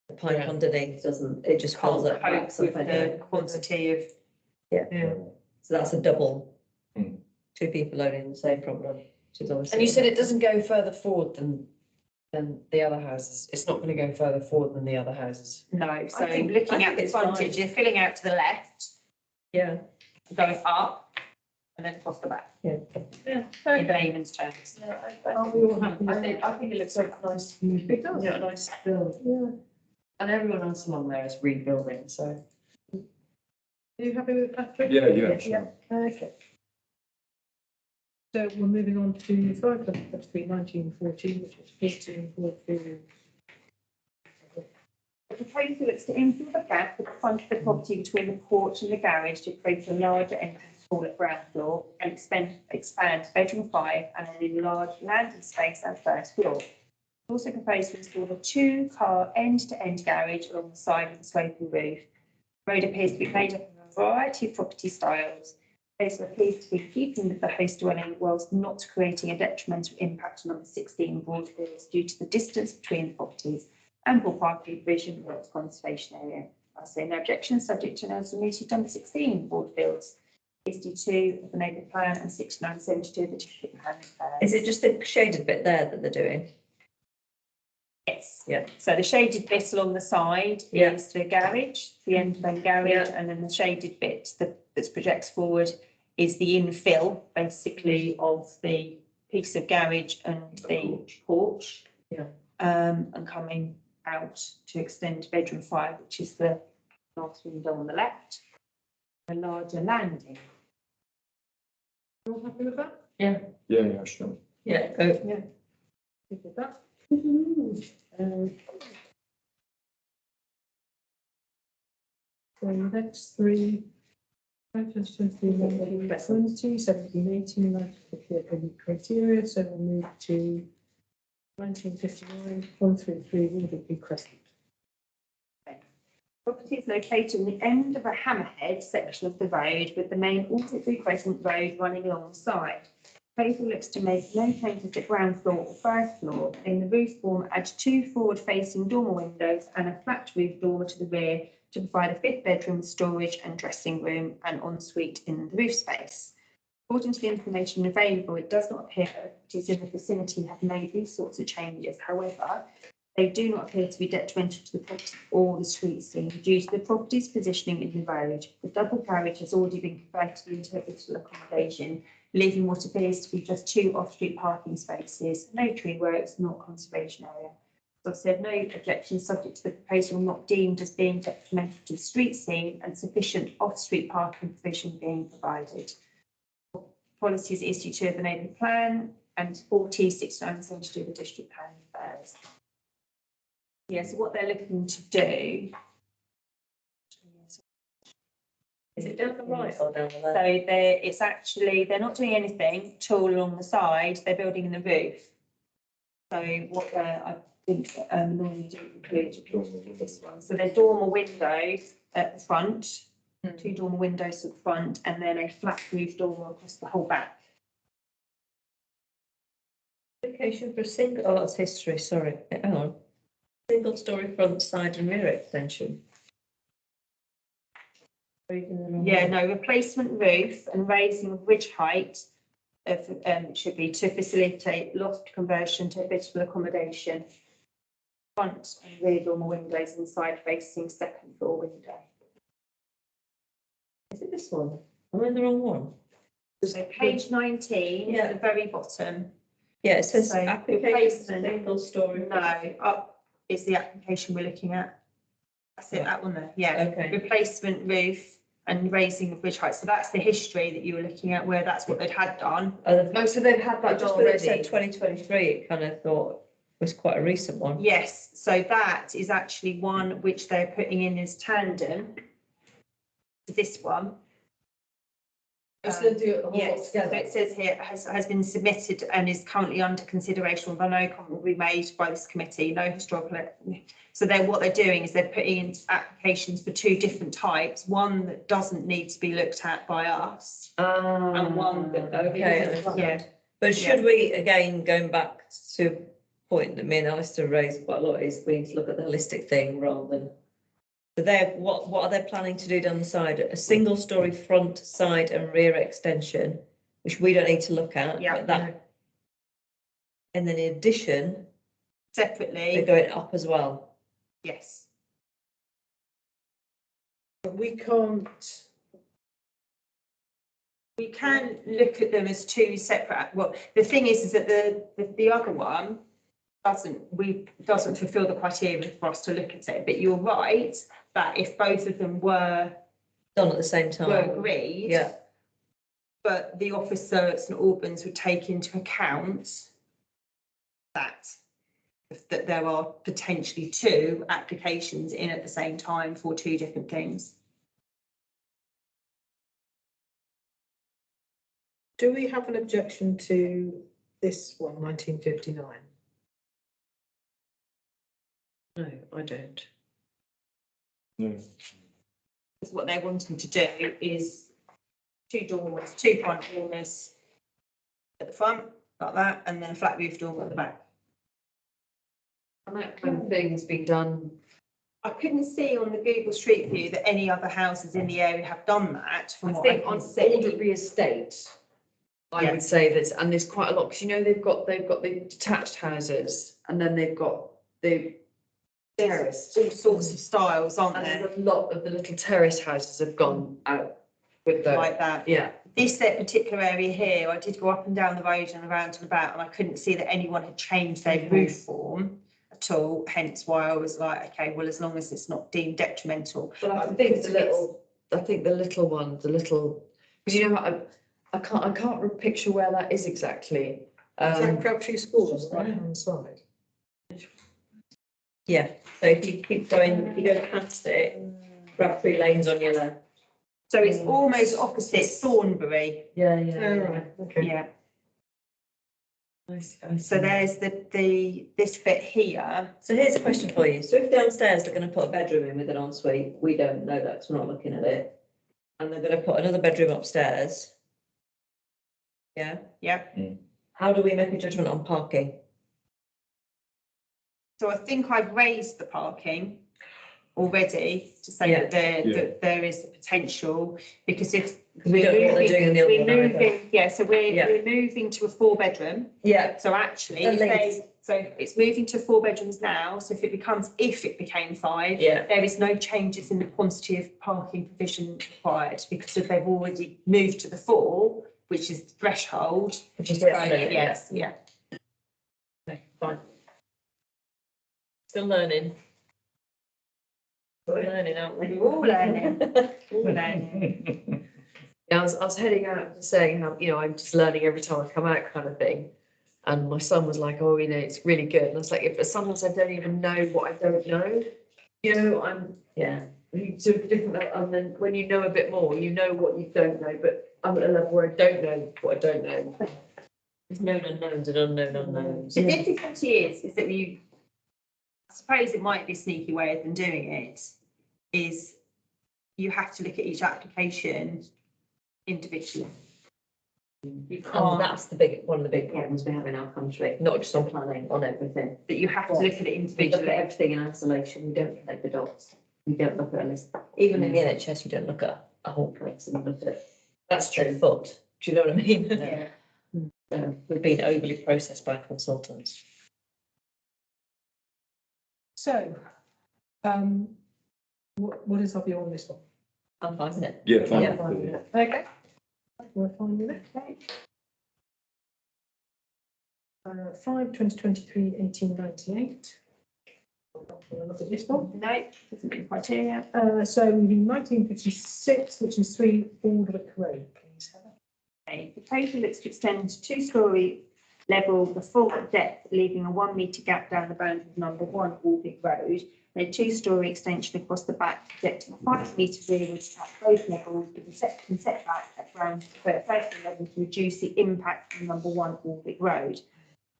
the pipe Yeah. underneath it just fills up. Cope backs up with anyway. the quantity of. Yeah. So that's a double. Hmm. Two people owning the same problem, which is obviously. And you said it doesn't go further forward than the other houses. It's not going to go further forward than the other houses. No, so I think looking at the it's frontage, fine. you're filling out to the left, Yeah. going up, and then across the back. Yeah. In layman's terms. Are we all happy? I think it looks like a nice. It does. Yeah, nice build. Yeah. And everyone else along there is rebuilding, so. Are you happy with Patrick? Yeah, sure. Okay. So we're moving on to 5/23/1914, which is 14 Broadfield. The proposal looks to infill the gap at the front of the property between the porch and the garage to create a larger entrance hall at ground floor and expand bedroom 5 and an enlarged landing space at first floor. Also proposed to install a 2-car end-to-end garage along the side of the sloping roof. The road appears to be made up of a variety of property styles. This appears to be in keeping with the host dwelling whilst not creating a detrimental impact on number 16 Broadfields due to the distance between the properties, ample parking provision, and conservation area. I say no objection, subject to notice of meeting number 16 Broadfields, 62 of the neighbourhood plan and 6972 of the district plan. Is it just the shaded bit there that they're doing? Yes. Yeah. So the shaded bit along the side Yeah. is the garage, the end of the garage, Yeah. and then the shaded bit that projects forward is the infill, basically, of the piece of garage and the porch. Yeah. And coming out to extend bedroom 5, which is the last window on the left. a larger landing. You all happy with that? Yeah, sure. Yeah, go. Good with that? So the next three, 2020, 17, 18, 1958 criteria, so we'll move to 1959, 133, Alderby Crescent. Property is located on the end of a hammerhead section of the road with the main Alderby Crescent Road running alongside. Proposal looks to make no changes to ground floor or first floor. In the roof form, add 2 forward-facing dormer windows and a flat roof dormer to the rear to provide a 5th bedroom, storage and dressing room and ensuite in the roof space. According to the information available, it does not appear that properties in the vicinity have made these sorts of changes. However, they do not appear to be detrimental to the property or the street scene due to the property's positioning in the road. The double garage has already been converted into habitable accommodation, leaving what appears to be just 2 off-street parking spaces, no tree works, not conservation area. As I've said, no objections subject to the proposal not deemed as being detrimental to the street scene and sufficient off-street parking provision being provided. Policies issued to the neighbourhood plan and 4069 to do the district plan affairs. Yeah, so what they're looking to do. Is it down the right or down the So left? they're not doing anything at all along the side, they're building in the roof. So what I think normally do include this one. So there's dormer windows at the front, 2 dormer windows at the front, and then a flat roof dormer across the whole back. Application for a single, oh, that's history, sorry, hang on. Single story front, side and rear extension. Reading the wrong Yeah, one. no, replacement roof and raising of ridge height of, should be to facilitate loft conversion to habitable accommodation. Front and rear dormer windows and side facing second floor window. Is it this one? Am I in the wrong one? So page 19, Yeah. at the very bottom. Yeah, it says So, application replacement. single story. No, up is the application we're looking at. That's it, that one there, yeah. Okay. Replacement roof and raising of ridge height. So that's the history that you were looking at, where that's what they'd had done. Oh, so they've had that Just done when it said already? 2023, it kind of thought was quite a recent one. Yes, so that is actually one which they're putting in as tandem to this one. So they do it all Yes, so together? it says here has been submitted and is currently under consideration, but no comment will be made by this committee, no historical. So then what they're doing is they're putting in applications for 2 different types, one that doesn't need to be looked at by us and one that, Okay, yeah. But should we, again, going back to a point that me and Alistair raised quite a lot, is we need to look at the holistic thing rather than. So they're, what are they planning to do down the side? A single story front, side and rear extension, which we don't need to look at. Yeah. But that. And then in addition, they're Separately, going up as well. yes. But we can't, We can look at them as 2 separate, well, the thing is that the other one doesn't fulfil the criteria for us to look at it, but you're right, that if both of them were Done at the same time. agreed. Yeah. But the officer at St Albans would take into account that there are potentially 2 applications in at the same time for 2 different things. do we have an objection to this one, 1959? No, I don't. No. Because what they're wanting to do is 2 dormers, 2 front dormers at the front, like that, and then a flat roof dormer at the back. And that kind of thing's been done. I couldn't see on the Google Street View that any other houses in the area have done that. I From what think can on see. Alderby Estate, I Yeah. would say that, and there's quite a lot, because you know, they've got the detached houses and then they've got the terrace. All sorts of styles, aren't And there? there's a lot of the little terrace houses have gone out with the, Like that. yeah. This particular area here, I did go up and down the road and around and about, and I couldn't see that anyone had changed their roof form at all. Hence why I was like, okay, well, as long as it's not deemed detrimental. But I think the I think the little one, because you know, I can't picture where that is exactly. Crabtree School on the right hand side. Yeah, so if you keep going, if you go past it, Bradbury Lane's on your left. So it's almost opposite Thornbury. Yeah, Okay. Yeah. I So there's this bit here. So here's a question for you. So if downstairs they're going to put a bedroom in with an ensuite, we don't know that 'cause we're not looking at it. And they're going to put another bedroom upstairs. Yeah, Yeah. how do we make a judgment on parking? So I think I've raised the parking already to say Yeah. that there is the potential, because if Because we don't know what they're doing in the other we're one either. moving, we're moving to a 4-bedroom. Yeah, So actually, At if they, so it's moving to 4 bedrooms now, so if it became 5, yeah, there is no changes in the quantity of parking provision required, because if they've already moved to the 4, which is the threshold. which is So, definitely, yes, yeah. Okay, fine. Still learning. We're learning, aren't we? We're all learning. All learning. Yeah, I was heading out saying how, you know, I'm just learning every time I come out kind of thing. And my son was like, oh, you know, it's really good. And I was like, but sometimes I don't even know what I don't know. You know, Yeah, to a different level, and then when you know a bit more, you know what you don't know, but I'm at a level where I don't know what I don't know. there's known unknowns and unknown unknowns. The difficulty is that I suppose it might be a sneaky way of them doing it, is you have to look at each application individually. You And can't, that's one of the big problems we have in our country, not just on planning, on everything. that you have to look at it We look at individually. everything in isolation, we don't connect the dots. We don't look at a list. Even in the NHS, you don't look at a whole place and look at That's true. foot. Do you know what I mean? Yeah. We've been overly processed by consultants. So, what is our view on this one? I'm fine with it. Yeah, Yeah. fine. Okay. We're fine with it. 5/2023, 1898. Look at this one. No, doesn't meet the criteria. So 1956, which is 3 Aldwick Road, please. Heather. Okay, the proposal looks to extend to 2-storey level the full depth, leaving a 1 metre gap down the boundary of number 1 Aldwick Road, and a 2-storey extension across the back, projecting 5 metres rearwards at both levels, with a setback at ground first level to reduce the impact from number 1 Aldwick Road.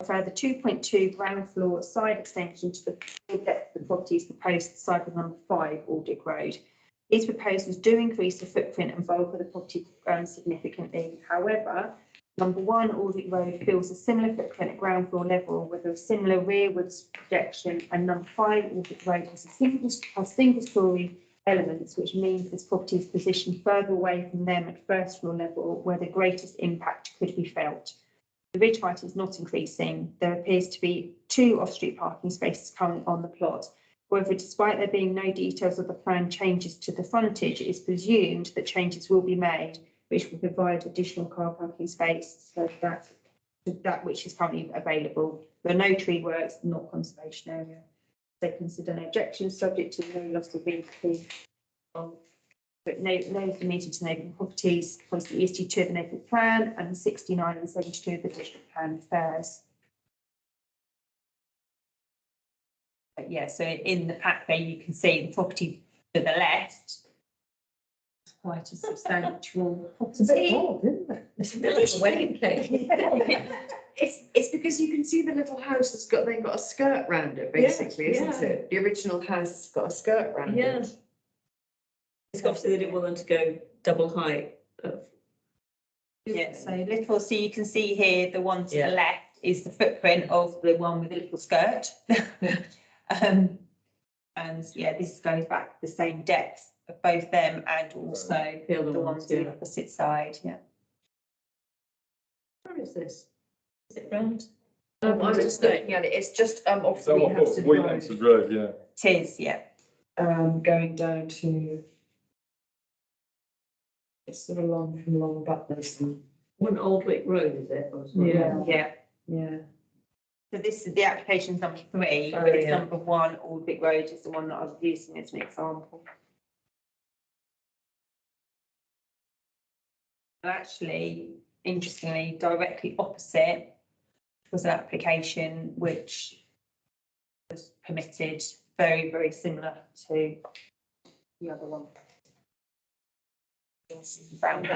A further 2.2 ground floor side extension to the full depth of the property is proposed at the side of number 5 Aldwick Road. These proposals do increase the footprint and bulk of the property significantly. However, number 1 Aldwick Road fills a similar footprint at ground floor level with a similar rearwards projection, and number 5 Aldwick Road has single storey elements, which means this property is positioned further away from them at first floor level, where the greatest impact could be felt. The ridge height is not increasing. There appears to be 2 off-street parking spaces currently on the plot. However, despite there being no details of the planned changes to the frontage, it is presumed that changes will be made, which will provide additional car parking space, so that which is currently available. There are no tree works, not conservation area. They consider no objections, subject to no loss of VP. But no meeting to neighbouring properties, policy ESG2 of the neighbourhood plan, and 69 and 72 of the district plan affairs. But yeah, so in the pack there, you can see the property to the left. It's quite a substantial It's a bit property. odd, isn't it? It's a bit like a wedding cake. It's because you can see the little house has got, they've got a skirt round it, basically, isn't yeah. it? The original house has got a skirt round Yeah. it. It's obviously they didn't want them to go double height of. Yeah, so little, so you can see here, the one to Yeah. the left is the footprint of the one with the little skirt. And yeah, this goes back the same depth of both them and also The other the ones, ones on the yeah. opposite side, yeah. Where is this? Is it round? I was just looking at it, it's just, off So the what, Hampstead Wheathampstead Road, Road, yeah. It is, yeah. going down to. It's sort of long from Long Butlers and, One Aldwick Road, is it? Or something? Yeah. Yeah. yeah. So this is the application's number 3, Oh, but it's yeah. number 1, Aldwick Road is the one that I was using as an example. And actually, interestingly, directly opposite was an application which was permitted, very, very similar to the other one. Brown.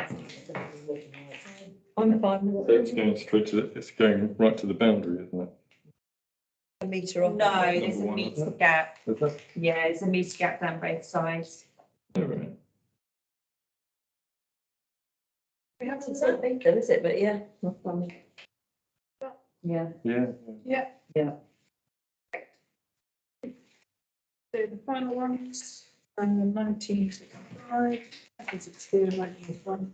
I'm fine with So it. it's going straight to, it's going right to the boundary, isn't it? A metre off. No, there's a Number one, metre isn't it? gap. Is that? Yeah, there's a metre gap down both sides. Yeah, right. We haven't said big then, is it? But yeah. Yeah. Yeah. So the final ones, 1965, is it still 1991?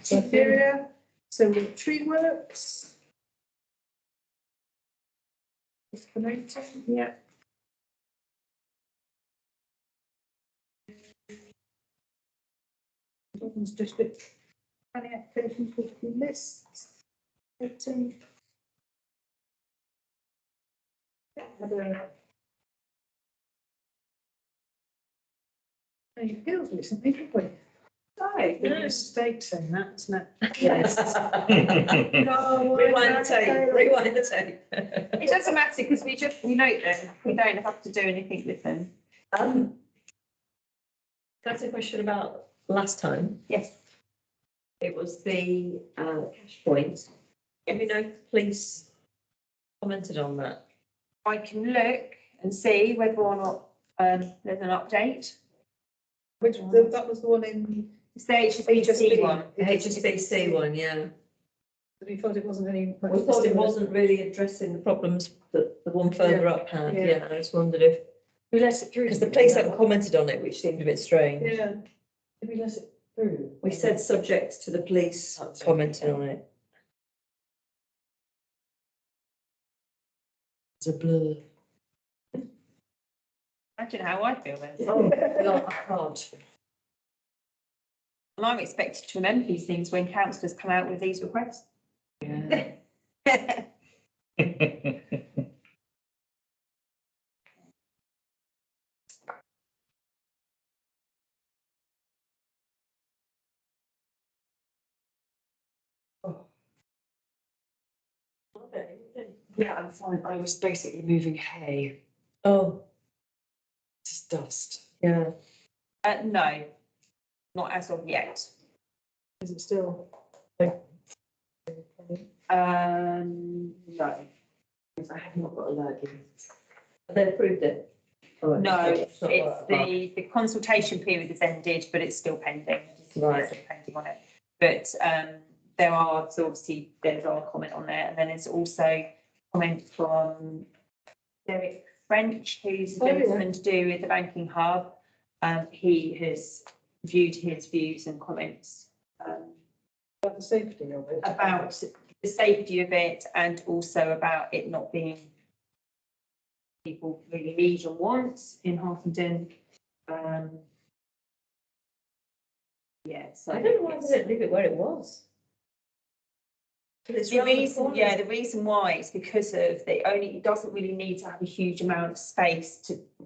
Criteria, so we've got tree works. Excavating, yeah. Children's district planning applications with the lists. 18. Had any appeals recently, did we? No. No mistake saying that, isn't it? Yes. Rewind the tape, rewind the tape. It doesn't matter because we note them. We don't have to do anything with them. Can I ask a question about last time? Yes. It was the cash point. Do we know if the police commented on that? I can look and see whether or not there's an update. Which, that was the one in, It's the HSBC one. The HSBC one, yeah. we thought it wasn't any. We thought it wasn't really addressing the problems that the one further up had, Yeah. yeah. I just wondered if, We let it through. because the police haven't commented on it, which seemed a bit strange. Yeah, Did we let it through? We said subject to the police That's okay. commenting on it. It's a blur. Imagine how I feel then. Oh, God, I can't. And I'm expected to remember these things when councillors come out with these requests. Yeah. Yeah, I'm fine. I was basically moving hay. Oh, It's dust. yeah. No, not as of yet. is it still? No. Because I have not got allergies. They approved it? Oh, No, it's not it's like that. the consultation period has ended, but it's still pending. Right. It's still pending on it. But there are, so obviously there's our comment on there, and then there's also comment from Derek French, who's Oh, yeah. something to do with the banking hub. He has viewed his views and comments About the safety of it. about the safety of it and also about it not being people really need and want in Harpenden. Yeah, so. I don't know why they didn't leave it where it was. But it's The round the reason, corner. yeah, the reason why is because of it doesn't really need to have a huge amount of space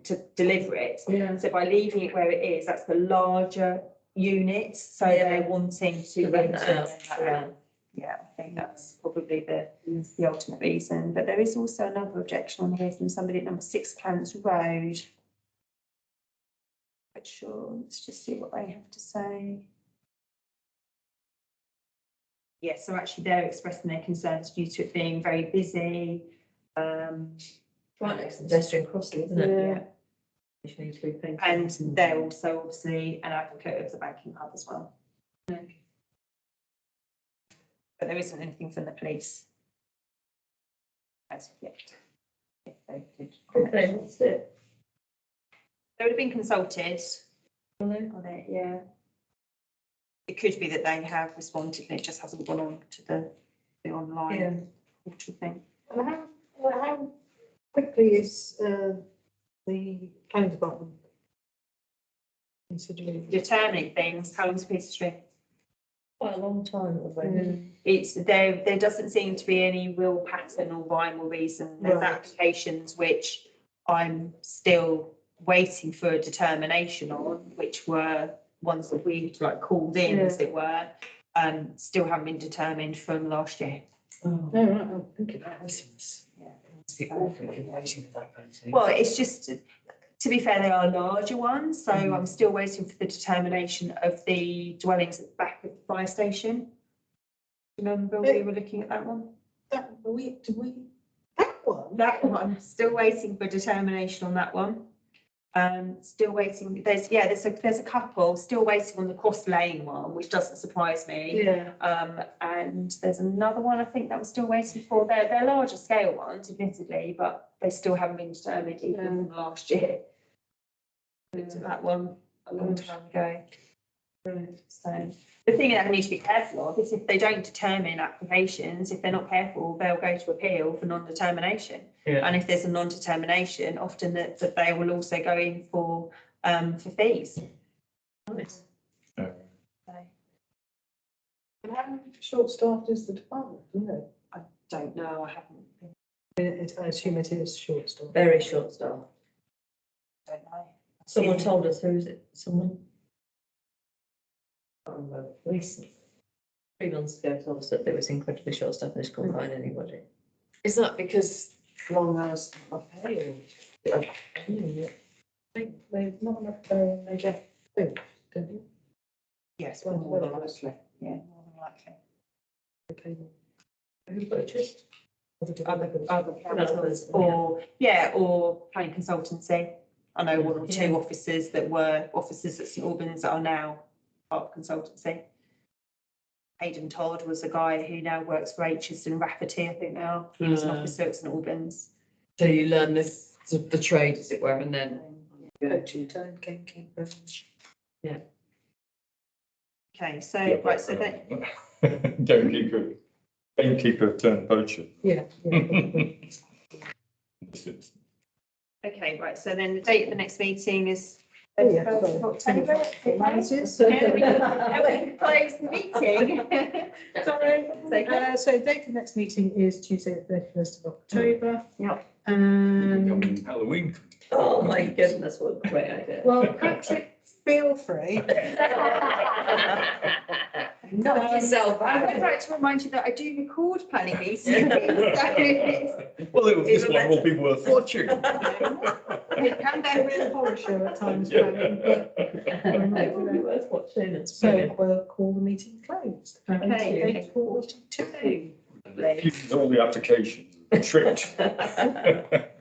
to deliver it. Yeah. So by leaving it where it is, that's the larger units, so Yeah. they're wanting To to rent rent that out, it out. yeah. Yeah, I think that's probably the ultimate reason, but there is also another objection on here from somebody at number 6 Clarence Road. Quite sure, let's just see what they have to say. Yeah, so actually they're expressing their concerns due to it being very busy. Right next to the pedestrian crossing, isn't it? Yeah, Which needs to be painted. and they're also obviously an advocate of the banking hub as well. But there isn't anything from the police as of yet. If they did comment. Okay, that's it. They would have been consulted Will they? on it, yeah. It could be that they have responded and it just hasn't gone on to the Yeah. online portal thing. And how quickly is the planning department considering? Determining things, how long's a piece of string? Quite a long time at the moment. It's, there doesn't seem to be any real pattern or rhyme or reason. There's Right. applications which I'm still waiting for a determination on, which were ones that we like called in, as it were, still haven't been determined from last year. Oh, Oh, right, I'll think of that. it's the awful waiting for that kind of thing. Well, it's just, to be fair, they are larger ones, so I'm still waiting for the determination of the dwellings at the back of the fire station. Remember, we were looking at that one? That one? That one, still waiting for determination on that one. Still waiting, there's a couple, still waiting on the Cross Lane one, which doesn't surprise me. Yeah. And there's another one, I think, that we're still waiting for. They're larger scale ones, admittedly, but they still haven't been determined even from last year. Looked at that one a long time ago. Right. So the thing that we need to be careful of is if they don't determine applications, if they're not careful, they'll go to appeal for non-determination. Yeah. And if there's a non-determination, often that they will also go in for fees. Nice. Yeah. So, And how short-staffed is the department? No, I don't know, I haven't, I assume it is short-staffed. Very short staff. don't know. Someone told us, who is it? Someone? I can't remember. Recent. 3 months ago told us that there was incredibly short staff and they just couldn't find anybody. Is that because long hours of pay or? They've not enough, they get food, don't you? Yes, Well, more than well, likely, yeah, more than likely. They pay them. Who purchased? Other councils or, yeah, or planning consultancy. I know one or two officers that were officers at St Albans that are now part of consultancy. Aidan Todd was a guy who now works for Aitchison Rafferty, I think now. He was an officer at St Albans. So you learn this, the trade, as it were, and then. Poaching time, gamekeeper. Okay, so, right, so that, Gamekeeper turned poacher. Yeah. okay, right, so then the date of the next meeting is Oh, yeah, 31st of October. Finances. Yeah, we can close the meeting. Sorry. So date for next meeting is Tuesday, the 31st of October. Yeah. And, Halloween. Oh my goodness, what a great idea. well, Patrick, feel free. Knock yourself I out. would like to remind you that I do record planning meetings. Well, this one will be worth watching. It can A be. real horror show at times, Yeah. planning, but It will be worth watching, it's so brilliant. we'll call the meeting closed. Okay. 8:42. Refuse all the applications, tricked. Thank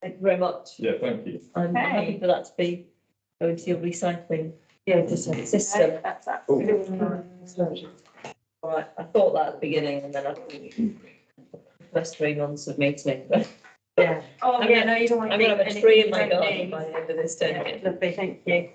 you very much. Yeah, thank you. I'm happy Okay. for that to be going to your recycling Yeah, system. That's absolutely fine. All right, I thought that at the beginning and then I thought first 3 months of meeting, but yeah. Oh, I'm yeah, gonna- no, you don't want to. I'm gonna have a tree in my garden by the end of this term. Lovely, thank you.